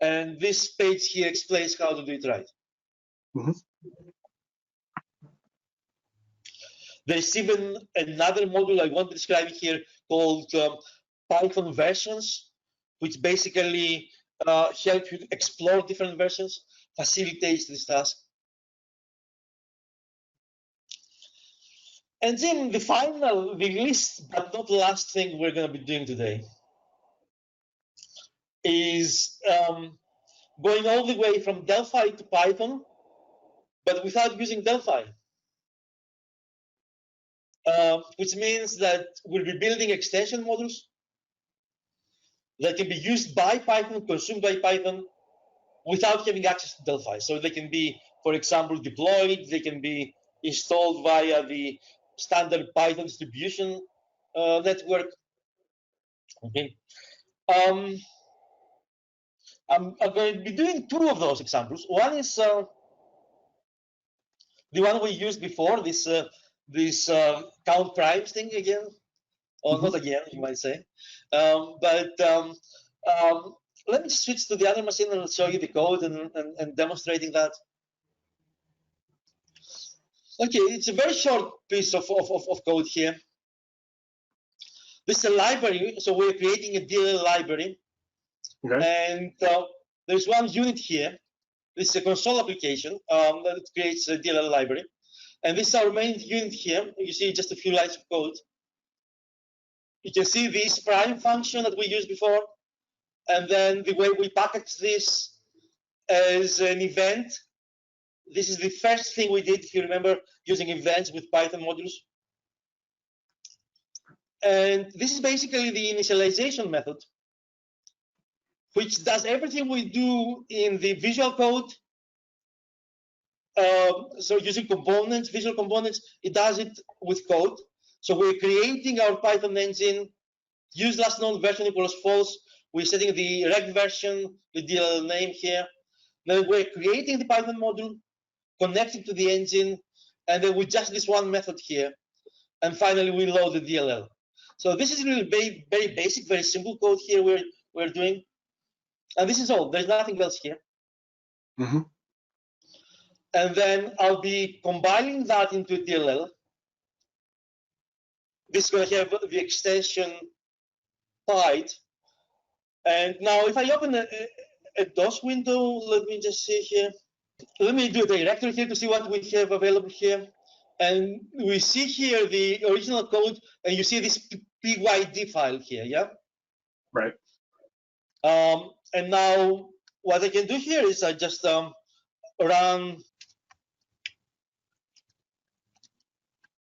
[SPEAKER 2] And this page here explains how to do it right. There's even another module I want to describe here called Python versions, which basically help you explore different versions, facilitates this task. And then the least but not last thing we're going to be doing today is going all the way from Delphi to Python, but without using Delphi. Which means that we'll be building extension modules that can be used by Python, consumed by Python, without having access to Delphi. So they can be, for example, deployed, they can be installed via the standard Python distribution network. Okay. I'm going to be doing two of those examples. One is the one we used before, this count primes thing again, or not again, you might say. Let me switch to the other machine and I'll show you the code and demonstrating that. Okay, it's a very short piece of code here. This is a library, so we're creating a DLL library. Okay. And there's one unit here. This is a console application that creates a DLL library. And this is our main unit here. You see just a few lines of code. You can see this prime function that we used before. And then the way we package this as an event. This is the first thing we did, if you remember, using events with Python modules. And this is basically the initialization method, which does everything we do in the visual code. So using components, visual components, it does it with code. So we're creating our Python engine, use last known version equals false. We're setting the rect version, the DLL name here. Then we're creating the Python module, connecting to the engine, and then we just this one method here. And finally, we load the DLL. So this is really very, very basic, very simple code here we're doing. And this is all. There's nothing else here. And then I'll be combining that into a DLL. This is going to have the extension Pyth. And now if I open a DOS window, let me just see here. Let me do a directory here to see what we have available here. And we see here the original code, and you see this PYD file here, yeah?
[SPEAKER 1] Right.
[SPEAKER 2] And now what I can do here is I just run,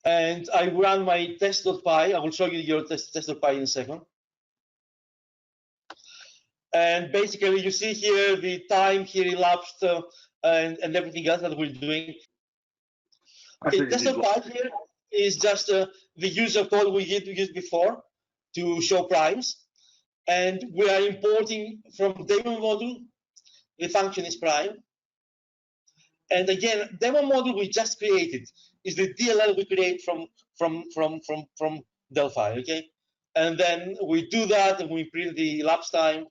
[SPEAKER 2] and I run my test.py. I will show you your test.py in a second. And basically, you see here the time here elapsed and everything else that we're doing. Okay, test.py here is just the user code we used before to show primes. And we are importing from demo module, the function is prime. And again, demo module we just created is the DLL we create from Delphi, okay? And then we do that and we print the elapsed time.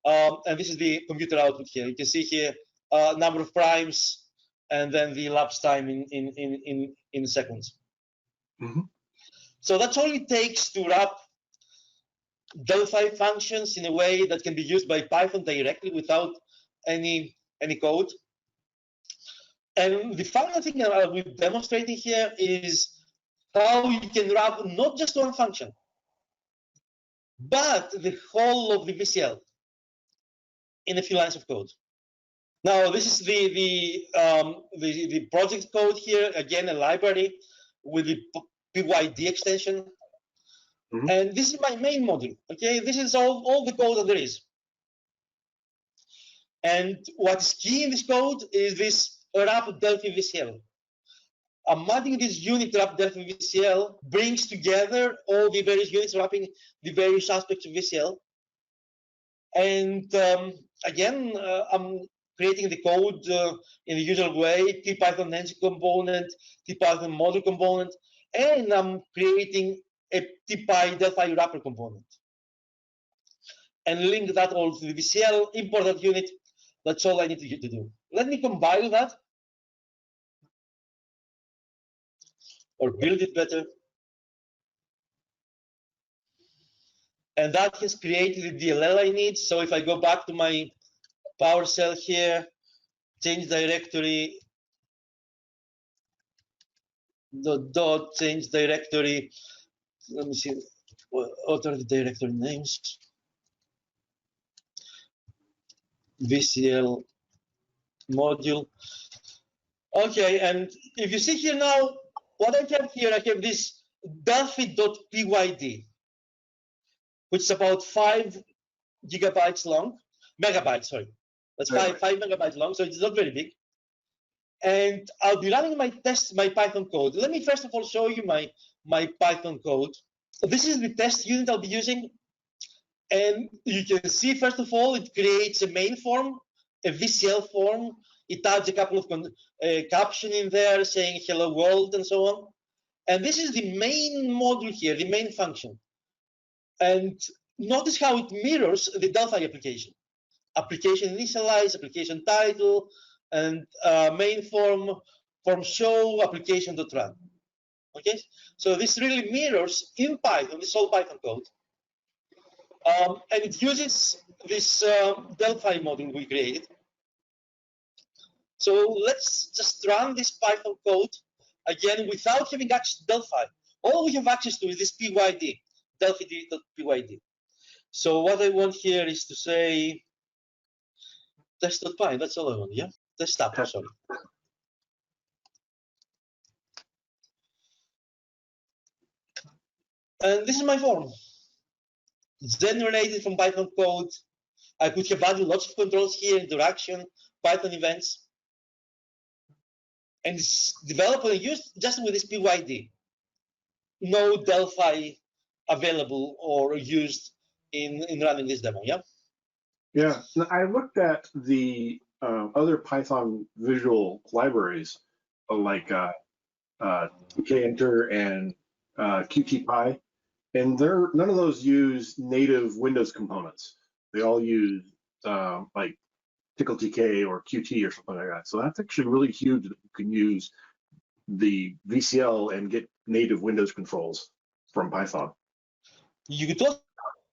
[SPEAKER 2] And this is the computer output here. You can see here number of primes and then the elapsed time in seconds. So that's all it takes to wrap Delphi functions in a way that can be used by Python directly without any code. And the final thing that I'll be demonstrating here is how you can wrap not just one function, but the whole of the VCL in a few lines of code. Now, this is the project code here. Again, a library with the PYD extension. And this is my main module. Okay, this is all the code that there is. And what's key in this code is this wrap Delphi VCL. I'm adding this unit wrap Delphi VCL brings together all the various units wrapping the various aspects of VCL. And again, I'm creating the code in the usual way, Python engine component, Python module component, and I'm creating a Delphi wrapper component. And link that all to the VCL, import that unit. That's all I need to do. Let me compile that, or build it better. And that has created the DLL I need. So if I go back to my PowerShell here, change directory, dot change directory. Let me see, what are the directory names? VCL module. Okay, and if you see here now, what I have here, I have this Delphi.pyd, which is about 5 gigabytes long, megabytes, sorry. That's 5 megabytes long, so it's not very big. And I'll be running my tests, my Python code. Let me first of all show you my Python code. This is the test unit I'll be using. And you can see, first of all, it creates a main form, a VCL form. It adds a couple of caption in there saying hello world and so on. And this is the main module here, the main function. And notice how it mirrors the Delphi application. Application initialize, application title, and main form show, application.run. Okay, so this really mirrors in Python, this whole Python code. And it uses this Delphi module we created. So let's just run this Python code again without having access to Delphi. All we have access to is this PYD, Delphi.pyd. So what I want here is to say test.py, that's all I want, yeah? Test app, sorry. And this is my form. It's generated from Python code. I could have added lots of controls here, interaction, Python events. And it's developed and used just with this PYD. No Delphi available or used in running this demo, yeah?
[SPEAKER 1] Yeah, I looked at the other Python visual libraries like tkinter and qtpy, and none of those use native Windows components. They all use like TickleTK or Qt or something like that. So that's actually really huge that you can use the VCL and get native Windows controls from Python.
[SPEAKER 2] You could also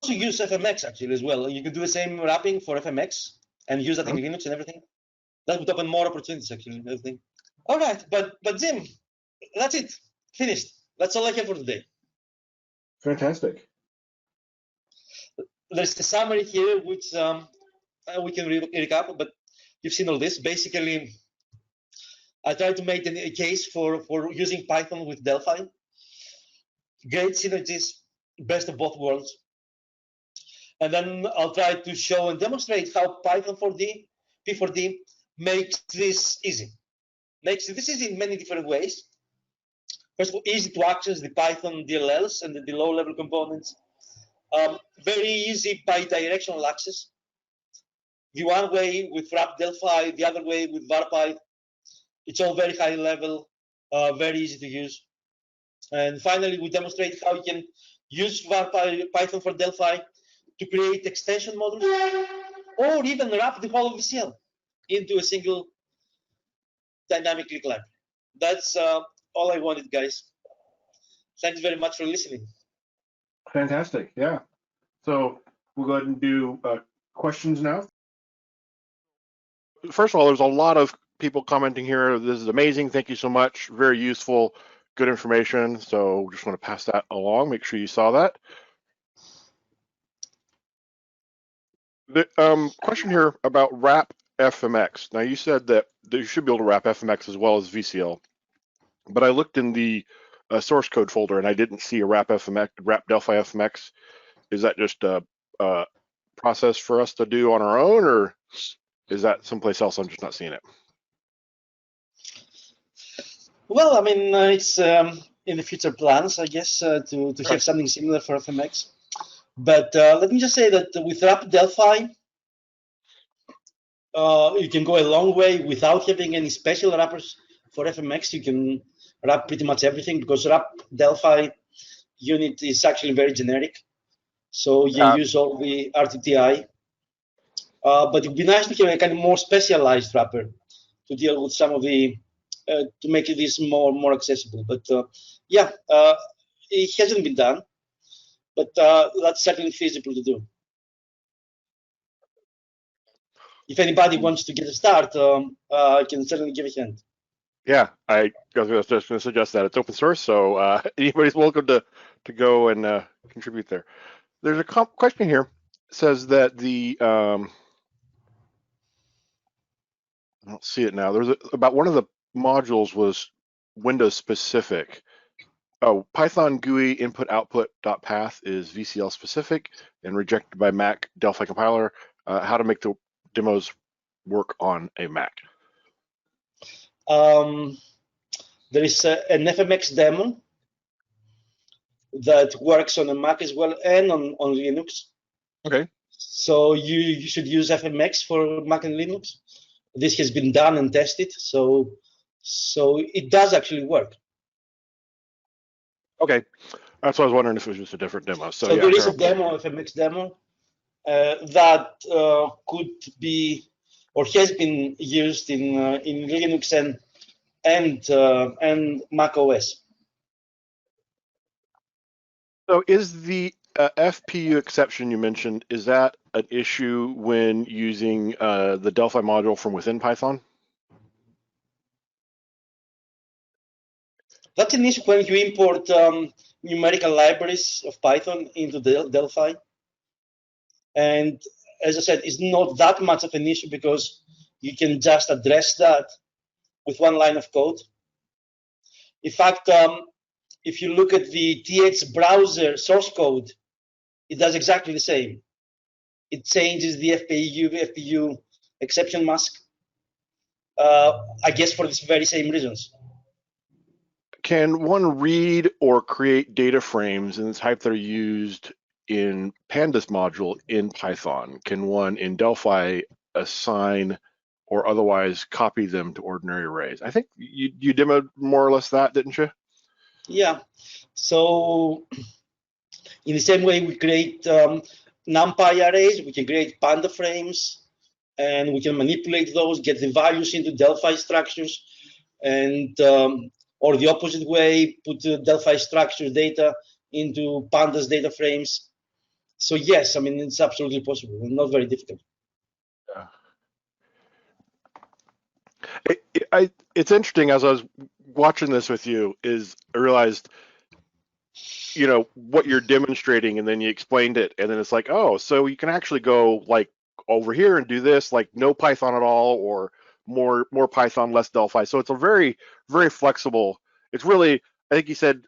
[SPEAKER 2] use FMX actually as well. You could do the same wrapping for FMX and use that in Linux and everything. That would open more opportunities actually, I think. All right, but Jim, that's it. Finished. That's all I have for today.
[SPEAKER 1] Fantastic.
[SPEAKER 2] There's a summary here, which we can recap, but you've seen all this. Basically, I tried to make a case for using Python with Delphi. Great synergies, best of both worlds. And then I'll try to show and demonstrate how P4D makes this easy. Makes this easy in many different ways. First of all, easy to access the Python DLLs and the low-level components. Very easy bi-directional access. The one way with wrap Delphi, the other way with VarPyth. It's all very high level, very easy to use. And finally, we demonstrate how you can use Python4Delphi to create extension modules, or even wrap the whole VCL into a single dynamic click library. That's all I wanted, guys. Thanks very much for listening.
[SPEAKER 1] Fantastic, yeah. So we'll go ahead and do questions now. First of all, there's a lot of people commenting here. This is amazing. Thank you so much. Very useful, good information. So just want to pass that along. Make sure you saw that. The question here about wrap FMX. Now you said that you should be able to wrap FMX as well as VCL, but I looked in the source code folder and I didn't see a wrap Delphi FMX. Is that just a process for us to do on our own, or is that someplace else I'm just not seeing it?
[SPEAKER 2] Well, I mean, it's in the future plans, I guess, to have something similar for FMX. But let me just say that with wrap Delphi, you can go a long way without having any special wrappers for FMX. You can wrap pretty much everything because wrap Delphi unit is actually very generic. So you use all the RTTI. But it would be nice to have a kind of more specialized wrapper to deal with some of the, to make this more accessible. But yeah, it hasn't been done, but that's certainly feasible to do. If anybody wants to get a start, I can certainly give a hand.
[SPEAKER 1] Yeah, I was just going to suggest that it's open source, so anybody's welcome to go and contribute there. There's a question here. It says that the I don't see it now. There's about one of the modules was Windows specific. Oh, Python GUI input output .path is VCL specific and rejected by Mac Delphi compiler. How to make the demos work on a Mac?
[SPEAKER 2] There is an FMX demo that works on a Mac as well and on Linux.
[SPEAKER 1] Okay.
[SPEAKER 2] So you should use FMX for Mac and Linux. This has been done and tested, so it does actually work.
[SPEAKER 1] Okay, that's what I was wondering if it was just a different demo. So yeah,
[SPEAKER 2] there is a demo, FMX demo, that could be or has been used in Linux and Mac OS.
[SPEAKER 1] So is the FPU exception you mentioned, is that an issue when using the Delphi module from within Python?
[SPEAKER 2] That's an issue when you import numerical libraries of Python into Delphi. And as I said, it's not that much of an issue because you can just address that with one line of code. In fact, if you look at the TH browser source code, it does exactly the same. It changes the FPU exception mask, I guess for these very same reasons.
[SPEAKER 1] Can one read or create data frames in the type that are used in Pandas module in Python? Can one in Delphi assign or otherwise copy them to ordinary arrays? I think you demoed more or less that, didn't you?
[SPEAKER 2] Yeah. So in the same way we create Numpy arrays, we can create Panda frames, and we can manipulate those, get the values into Delphi structures, and or the opposite way, put Delphi structure data into Pandas data frames. So yes, I mean, it's absolutely possible and not very difficult.
[SPEAKER 1] Yeah. It's interesting, as I was watching this with you, is I realized, you know, what you're demonstrating, and then you explained it, and then it's like, oh, so you can actually go like over here and do this, like no Python at all, or more Python, less Delphi. So it's a very, very flexible. It's really, I think you said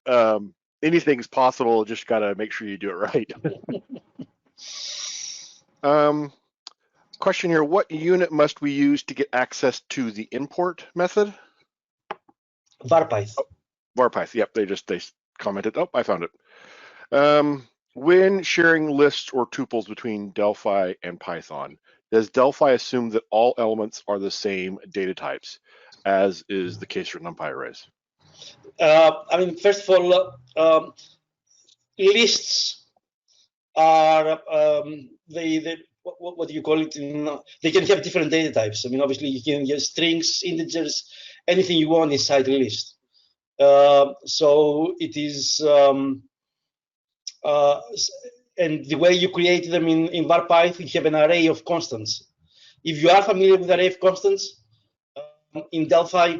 [SPEAKER 1] anything's possible, just gotta make sure you do it right. Question here, what unit must we use to get access to the import method?
[SPEAKER 2] VarPyth.
[SPEAKER 1] Oh, VarPyth, yep, they commented, oh, I found it. When sharing lists or tuples between Delphi and Python, does Delphi assume that all elements are the same data types, as is the case for NumPy arrays?
[SPEAKER 2] I mean, first of all, lists are what do you call it? They can have different data types. I mean, obviously, you can use strings, integers, anything you want inside a list. So it is, and the way you create them in VarPyth, you have an array of constants. If you are familiar with array of constants in Delphi,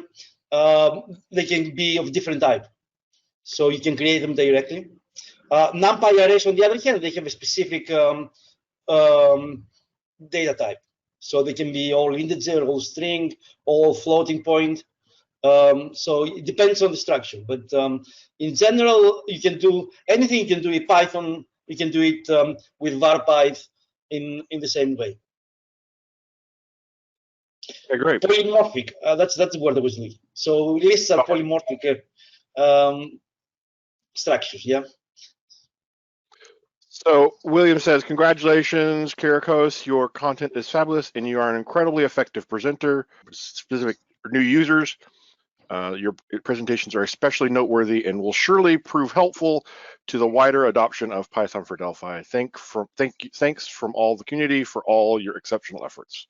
[SPEAKER 2] they can be of different type. So you can create them directly. NumPy arrays, on the other hand, they have a specific data type. So they can be all integer, all string, all floating point. So it depends on the structure, but in general, you can do anything. You can do in Python. You can do it with VarPyth in the same way.
[SPEAKER 1] Okay, great.
[SPEAKER 2] Polymorphic. That's the word I was looking. So lists are polymorphic structures. Yeah.
[SPEAKER 1] So William says, congratulations, Kyriakos. Your content is fabulous, and you are an incredibly effective presenter. Specific for new users, your presentations are especially noteworthy and will surely prove helpful to the wider adoption of Python4Delphi. Thanks from all the community for all your exceptional efforts.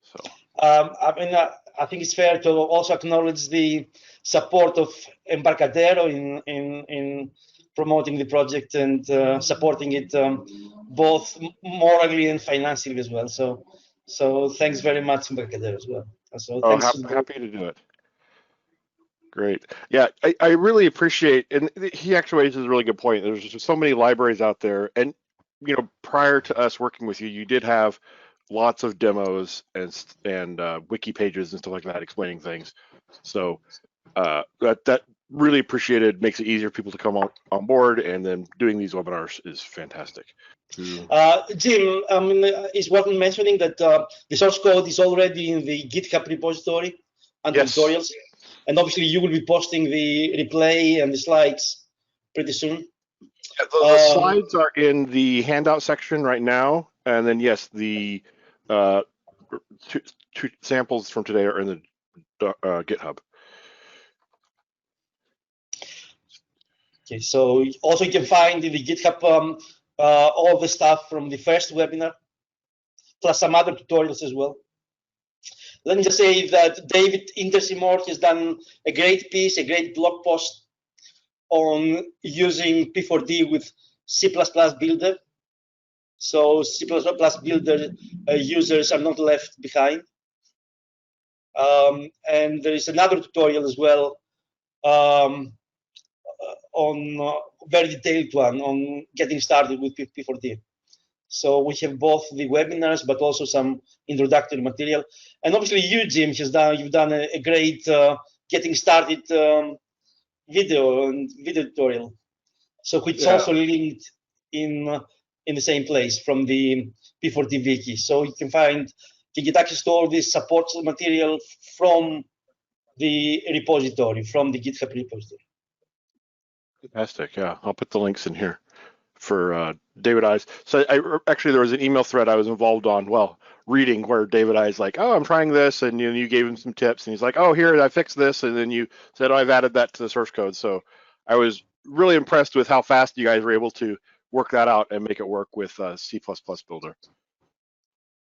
[SPEAKER 1] So.
[SPEAKER 2] I mean, I think it's fair to also acknowledge the support of Embarcadero in promoting the project and supporting it both morally and financially as well. So thanks very much, Embarcadero, as well. So
[SPEAKER 1] happy to do it. Great. Yeah, I really appreciate, and he actually raises a really good point. There's just so many libraries out there, and prior to us working with you, you did have lots of demos and wiki pages and stuff like that explaining things. So that really appreciated, makes it easier for people to come on board, and then doing these webinars is fantastic.
[SPEAKER 2] Jim, it's worth mentioning that the source code is already in the GitHub repository under tutorials, and obviously you will be posting the replay and the slides pretty soon.
[SPEAKER 1] The slides are in the handout section right now, and then yes, the two samples from today are in the GitHub.
[SPEAKER 2] Okay, so also you can find in the GitHub all the stuff from the first webinar, plus some other tutorials as well. Let me just say that David Intersimore has done a great piece, a great blog post on using P4D with C++ Builder. So C++ Builder users are not left behind. And there is another tutorial as well on very detailed one on getting started with P4D. So we have both the webinars, but also some introductory material. And obviously you, Jim, you've done a great getting started video tutorial. So which also linked in the same place from the P4D wiki. So you can get access to all this support material from the repository, from the GitHub repository.
[SPEAKER 1] Fantastic. Yeah, I'll put the links in here for David Eyes. So actually there was an email thread I was involved on, reading, where David Eyes like, oh, I'm trying this, and you gave him some tips, and he's like, oh, here, I fixed this, and then you said, oh, I've added that to the source code. So I was really impressed with how fast you guys were able to work that out and make it work with C++ Builder.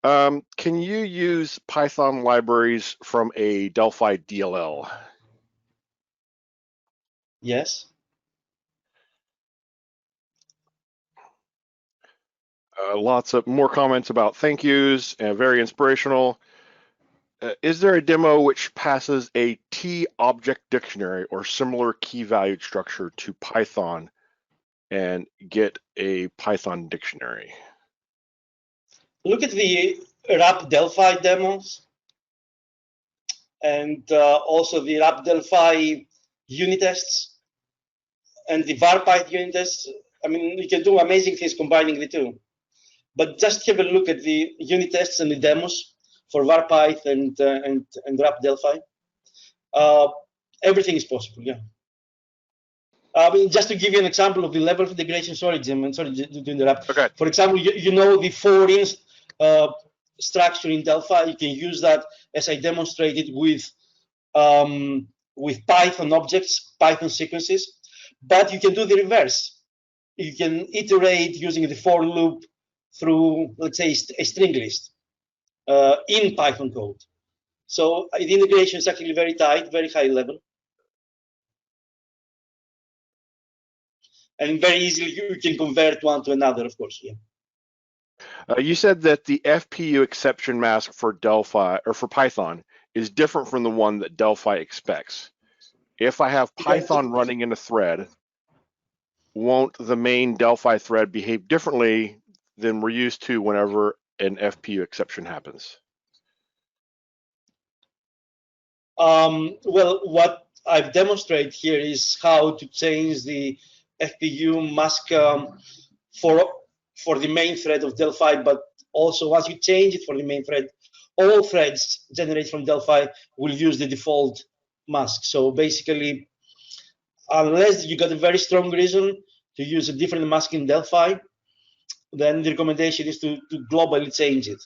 [SPEAKER 1] Can you use Python libraries from a Delphi DLL?
[SPEAKER 2] Yes.
[SPEAKER 1] Lots of more comments about thank yous, very inspirational. Is there a demo which passes a T-object dictionary or similar key-valued structure to Python and get a Python dictionary?
[SPEAKER 2] Look at the RAP Delphi demos and also the RAP Delphi unit tests and the VarPyth unit tests. I mean, you can do amazing things combining the two. But just have a look at the unit tests and the demos for VarPyth and RAP Delphi. Everything is possible, yeah. I mean, just to give you an example of the level of integration, sorry, Jim, and sorry to interrupt.
[SPEAKER 1] Okay.
[SPEAKER 2] For example, you know the for-ins structure in Delphi. You can use that, as I demonstrated, with Python objects, Python sequences. But you can do the reverse. You can iterate using the for loop through, let's say, a string list in Python code. So the integration is actually very tight, very high level. And very easily you can convert one to another, of course. Yeah.
[SPEAKER 1] You said that the FPU exception mask for Delphi or for Python is different from the one that Delphi expects. If I have Python running in a thread, won't the main Delphi thread behave differently than we're used to whenever an FPU exception happens?
[SPEAKER 2] Well, what I've demonstrated here is how to change the FPU mask for the main thread of Delphi, but also once you change it for the main thread, all threads generated from Delphi will use the default mask. So basically, unless you got a very strong reason to use a different mask in Delphi, then the recommendation is to globally change it.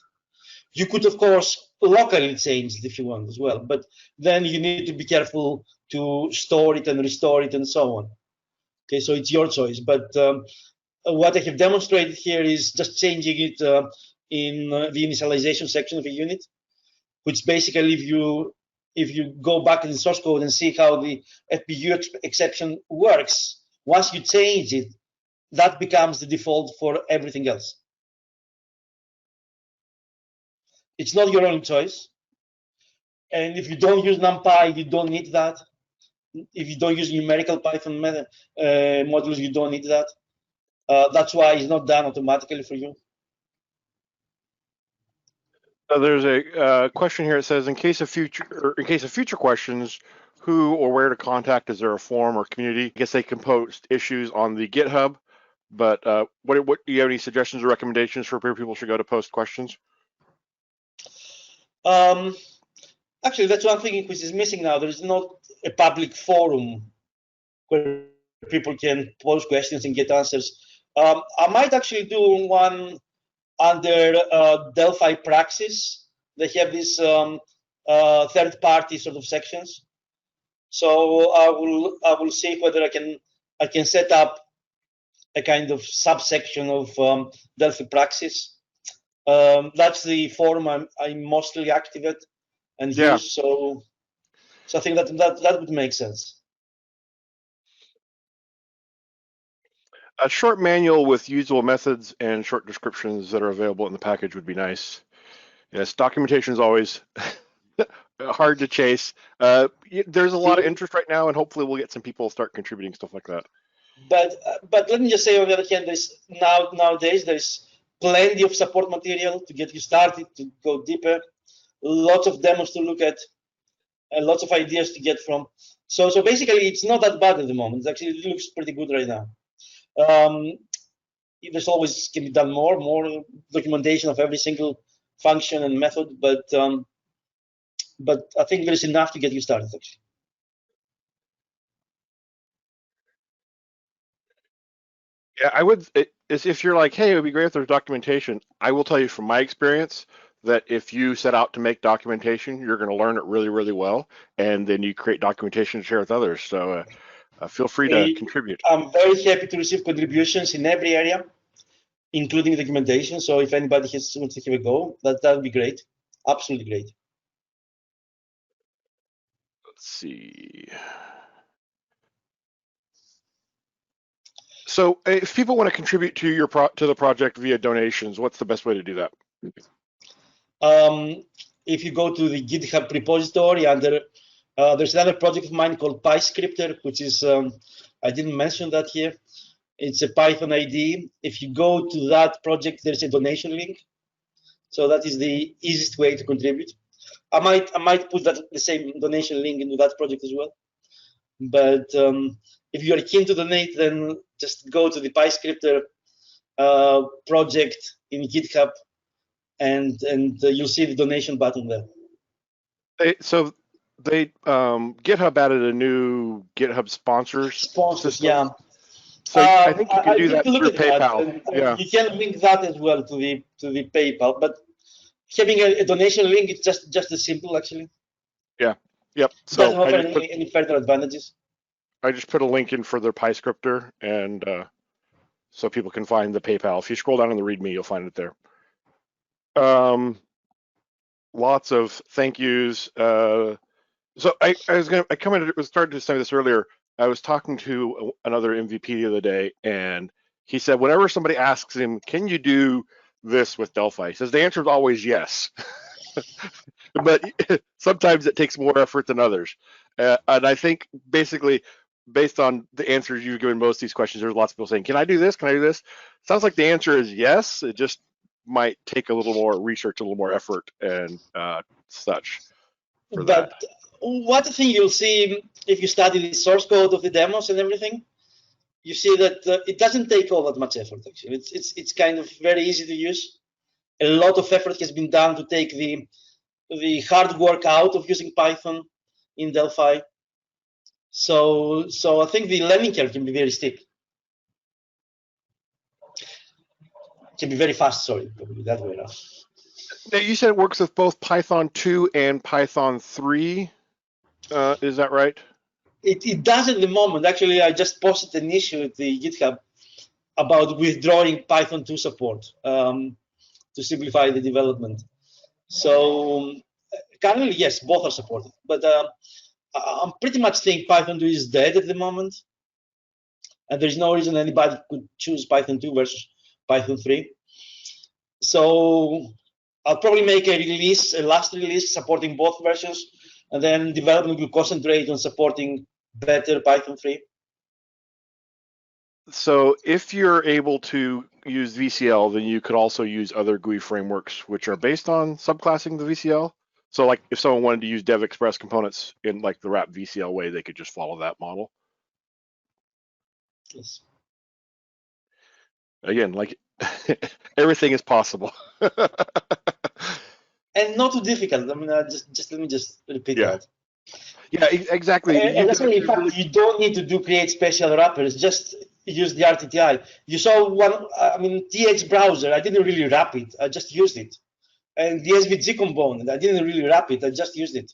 [SPEAKER 2] You could, of course, locally change it if you want as well, but then you need to be careful to store it and restore it and so on. Okay, so it's your choice. But what I have demonstrated here is just changing it in the initialization section of a unit, which basically, if you go back in the source code and see how the FPU exception works, once you change it, that becomes the default for everything else. It's not your only choice. And if you don't use Numpy, you don't need that. If you don't use numerical Python modules, you don't need that. That's why it's not done automatically for you.
[SPEAKER 1] There's a question here. It says, in case of future questions, who or where to contact? Is there a forum or community? I guess they can post issues on the GitHub. But what do you have any suggestions or recommendations for where people should go to post questions?
[SPEAKER 2] Actually, that's one thing which is missing now. There is not a public forum where people can post questions and get answers. I might actually do one under Delphi Praxis. They have these third-party sort of sections. So I will see whether I can set up a kind of subsection of Delphi Praxis. That's the forum I'm mostly active at and use. So I think that would make sense.
[SPEAKER 1] A short manual with usable methods and short descriptions that are available in the package would be nice. Yes, documentation is always hard to chase. There's a lot of interest right now, and hopefully we'll get some people start contributing stuff like that.
[SPEAKER 2] But let me just say, on the other hand, nowadays there's plenty of support material to get you started, to go deeper, lots of demos to look at, and lots of ideas to get from. So basically, it's not that bad at the moment. Actually, it looks pretty good right now. There's always can be done more documentation of every single function and method, but I think there's enough to get you started, actually.
[SPEAKER 1] Yeah, I would. If you're like, hey, it would be great if there's documentation. I will tell you from my experience that if you set out to make documentation, you're going to learn it really, really well, and then you create documentation to share with others. So feel free to contribute.
[SPEAKER 2] I'm very happy to receive contributions in every area, including documentation. So if anybody wants to have a go, that would be great. Absolutely great.
[SPEAKER 1] Let's see. So if people want to contribute to the project via donations, what's the best way to do that?
[SPEAKER 2] If you go to the GitHub repository, under there's another project of mine called PyScripter, which is I didn't mention that here. It's a Python ID. If you go to that project, there's a donation link. So that is the easiest way to contribute. I might put the same donation link into that project as well. But if you are keen to donate, then just go to the PyScripter project in GitHub, and you'll see the donation button there.
[SPEAKER 1] So GitHub added a new GitHub sponsors system.
[SPEAKER 2] Yeah.
[SPEAKER 1] So I think you can do that through PayPal.
[SPEAKER 2] Yeah. You can link that as well to the PayPal, but having a donation link is just as simple, actually.
[SPEAKER 1] Yeah. Yep.
[SPEAKER 2] So doesn't offer any further advantages.
[SPEAKER 1] I just put a link in for their PyScripter, and so people can find the PayPal. If you scroll down in the README, you'll find it there. Lots of thank yous. So I started to say this earlier. I was talking to another MVP the other day, and he said whenever somebody asks him, "Can you do this with Delphi?" He says the answer is always yes. But sometimes it takes more effort than others. And I think basically, based on the answers you've given most of these questions, there's lots of people saying, can I do this? Can I do this? Sounds like the answer is yes. It just might take a little more research, a little more effort and such for that.
[SPEAKER 2] One thing you'll see if you study the source code of the demos and everything, you see that it doesn't take all that much effort. Actually, it's kind of very easy to use. A lot of effort has been done to take the hard work out of using Python in Delphi. So I think the learning curve can be very steep. Can be very fast. Sorry, probably that way around.
[SPEAKER 1] Now, you said it works with both Python 2 and Python 3. Is that right?
[SPEAKER 2] It does at the moment. Actually, I just posted an issue at the GitHub about withdrawing Python 2 support to simplify the development. So currently, yes, both are supported. But I'm pretty much think Python 2 is dead at the moment. And there's no reason anybody could choose Python 2 versus Python 3. So I'll probably make a last release supporting both versions, and then development will concentrate on supporting better Python 3.
[SPEAKER 1] So if you're able to use VCL, then you could also use other GUI frameworks which are based on subclassing the VCL. So like if someone wanted to use Dev Express components in like the wrap VCL way, they could just follow that model.
[SPEAKER 2] Yes.
[SPEAKER 1] Again, like everything is possible.
[SPEAKER 2] And not too difficult. I mean, let me repeat that.
[SPEAKER 1] Yeah, exactly.
[SPEAKER 2] And that's why, in fact, you don't need to create special wrappers. Just use the RTTI. You saw one. I mean, TX browser. I didn't really wrap it. I just used it. And the SVG component. I didn't really wrap it. I just used it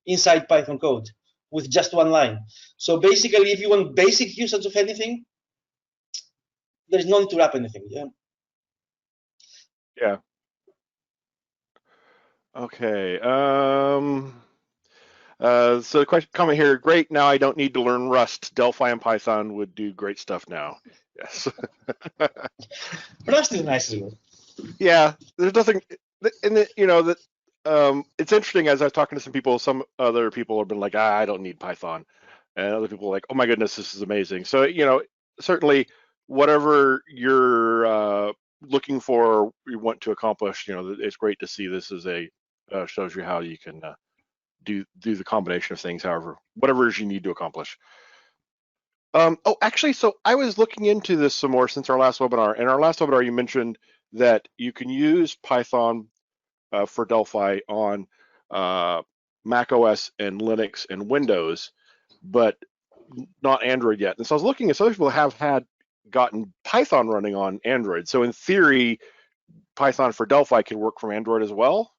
[SPEAKER 2] inside Python code with just one line. So basically, if you want basic usage of anything, there's no need to wrap anything. Yeah.
[SPEAKER 1] Yeah. Okay. So the question comment here, great, now I don't need to learn Rust. Delphi and Python would do great stuff now. Yes.
[SPEAKER 2] Rust is nice as well.
[SPEAKER 1] Yeah, there's nothing, and you know that it's interesting. As I was talking to some other people have been like, I don't need Python, and other people are like, oh my goodness, this is amazing. So you know, certainly whatever you're looking for, you want to accomplish, you know, it's great to see this as a shows you how you can do the combination of things, however, whatever it is you need to accomplish. Oh, actually, so I was looking into this some more since our last webinar. In our last webinar, you mentioned that you can use Python for Delphi on Mac OS and Linux and Windows, but not Android yet. And so I was looking at some people have gotten Python running on Android. So in theory, Python for Delphi can work from Android as well.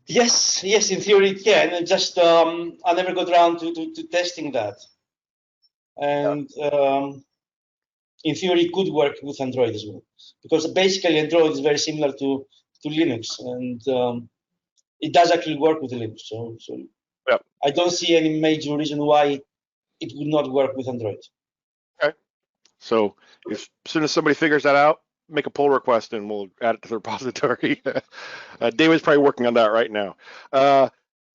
[SPEAKER 2] Yes, in theory it can. Just I never got around to testing that. And in theory, it could work with Android as well, because basically Android is very similar to Linux, and it does actually work with Linux. So
[SPEAKER 1] yeah.
[SPEAKER 2] I don't see any major reason why it would not work with Android.
[SPEAKER 1] Okay. So as soon as somebody figures that out, make a pull request and we'll add it to the repository. David's probably working on that right now.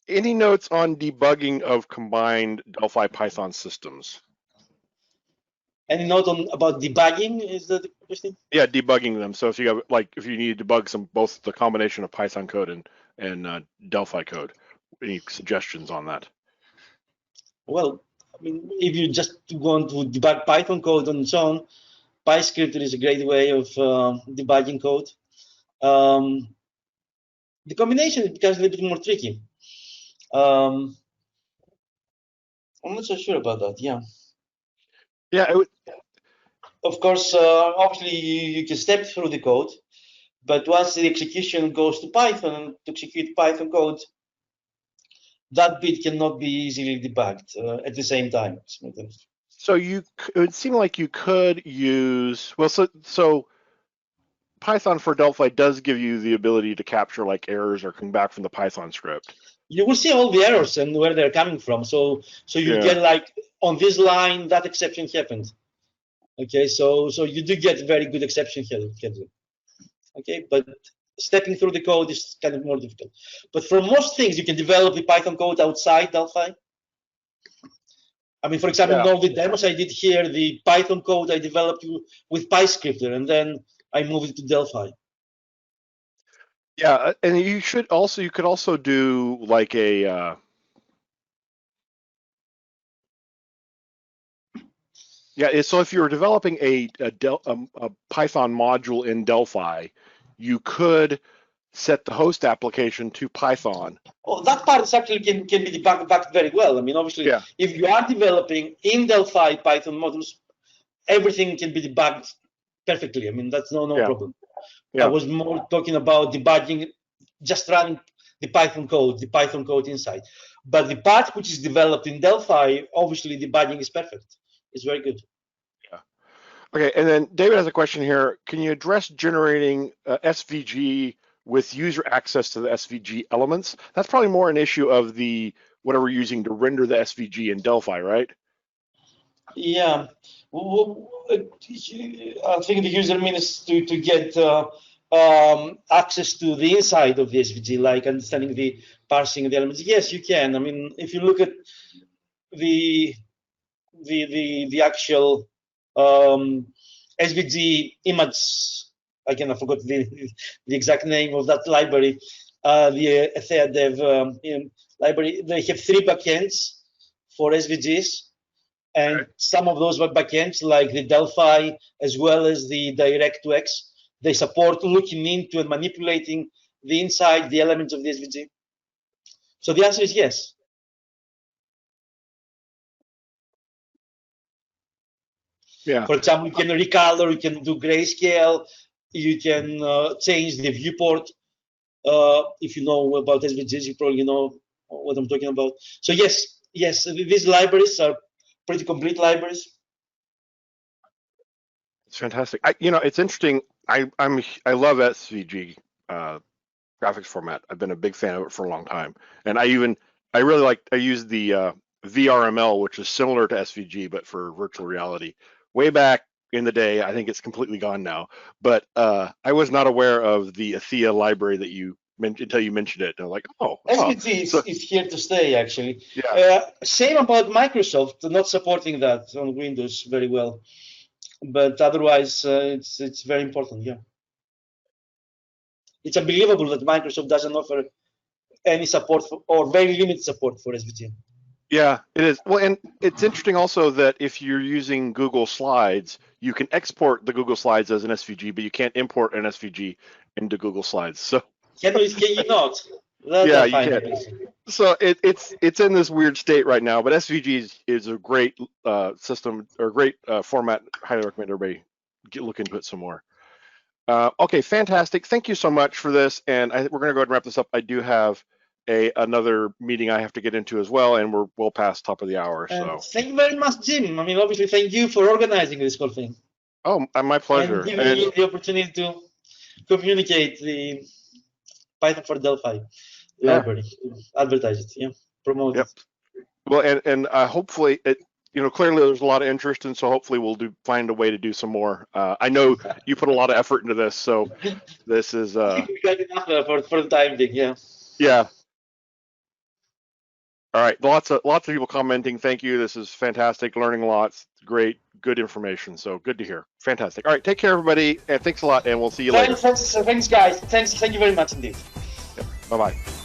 [SPEAKER 1] Any notes on debugging of combined Delphi Python systems?
[SPEAKER 2] Any note about debugging? Is that the question?
[SPEAKER 1] Yeah, debugging them. So if you have if you need to debug both the combination of Python code and Delphi code, any suggestions on that?
[SPEAKER 2] Well, I mean, if you just want to debug Python code on its own, PyScript is a great way of debugging code. The combination becomes a little bit more tricky. I'm not so sure about that. Yeah.
[SPEAKER 1] Yeah.
[SPEAKER 2] Of course, obviously you can step through the code, but once the execution goes to Python to execute Python code, that bit cannot be easily debugged at the same time.
[SPEAKER 1] So it would seem like you could use, well, so Python for Delphi does give you the ability to capture like errors or come back from the Python script.
[SPEAKER 2] You will see all the errors and where they're coming from. So you get like on this line that exception happened. Okay, so you do get very good exception handling. Okay, but stepping through the code is kind of more difficult. But for most things, you can develop the Python code outside Delphi. I mean, for example, in all the demos I did here, the Python code I developed with PyScripter, and then I moved it to Delphi.
[SPEAKER 1] Yeah, and you could also do like a yeah. So if you were developing a Python module in Delphi, you could set the host application to Python.
[SPEAKER 2] Oh, that part is actually can be debugged very well. I mean, obviously,
[SPEAKER 1] Yeah.
[SPEAKER 2] if you are developing in Delphi Python modules, everything can be debugged perfectly. I mean, that's no
[SPEAKER 1] Yeah.
[SPEAKER 2] problem.
[SPEAKER 1] Yeah.
[SPEAKER 2] I was more talking about debugging, just running the Python code inside. But the part which is developed in Delphi, obviously, debugging is perfect. It's very good.
[SPEAKER 1] Yeah. Okay, and then David has a question here. Can you address generating SVG with user access to the SVG elements? That's probably more an issue of the whatever we're using to render the SVG in Delphi, right?
[SPEAKER 2] Yeah, I think the user means to get access to the inside of the SVG, like understanding the parsing of the elements. Yes, you can. I mean, if you look at the actual SVG image, again I forgot the exact name of that library. The TheaDev library. They have 3 backends for SVGs. And some of those web backends, like the Delphi, as well as the Direct2X, they support looking into and manipulating the inside, the elements of the SVG. So the answer is yes.
[SPEAKER 1] Yeah.
[SPEAKER 2] For example, you can recolor, you can do grayscale, you can change the viewport. If you know about SVGs, you probably know what I'm talking about. So yes, these libraries are pretty complete libraries.
[SPEAKER 1] It's fantastic. It's interesting. I love SVG graphics format. I've been a big fan of it for a long time, and I use the VRML, which is similar to SVG but for virtual reality. Way back in the day, I think it's completely gone now. But I was not aware of the Thea library that you mentioned until you mentioned it. And I'm like,
[SPEAKER 2] SVG is here to stay, actually.
[SPEAKER 1] Yeah.
[SPEAKER 2] Same about Microsoft not supporting that on Windows very well, but otherwise it's very important. Yeah, it's unbelievable that Microsoft doesn't offer any support or very limited support for SVG.
[SPEAKER 1] Yeah, it is. Well, and it's interesting also that if you're using Google Slides, you can export the Google Slides as an SVG, but you can't import an SVG into Google Slides. So
[SPEAKER 2] can you not?
[SPEAKER 1] Yeah, you can. So it's in this weird state right now, but SVG is a great system or great format. Highly recommend everybody look into it some more. Okay, fantastic. Thank you so much for this, and we're going to go ahead and wrap this up. I do have another meeting I have to get into as well, and we're well past top of the hour. So
[SPEAKER 2] thank you very much, Jim. I mean, obviously, thank you for organizing this whole thing.
[SPEAKER 1] Oh, my pleasure.
[SPEAKER 2] And giving me the opportunity to communicate the Python4Delphi library, advertise it, promote it.
[SPEAKER 1] Well, and hopefully clearly there's a lot of interest, and so hopefully we'll find a way to do some more. I know you put a lot of effort into this, so this is
[SPEAKER 2] we got enough for the time being.
[SPEAKER 1] Yeah. All right, lots of people commenting. Thank you. This is fantastic. Learning lots. Great, good information. So good to hear. Fantastic. All right, take care, everybody, and thanks a lot. And we'll see you later.
[SPEAKER 2] Thanks, guys. Thank you very much indeed.
[SPEAKER 1] Bye bye.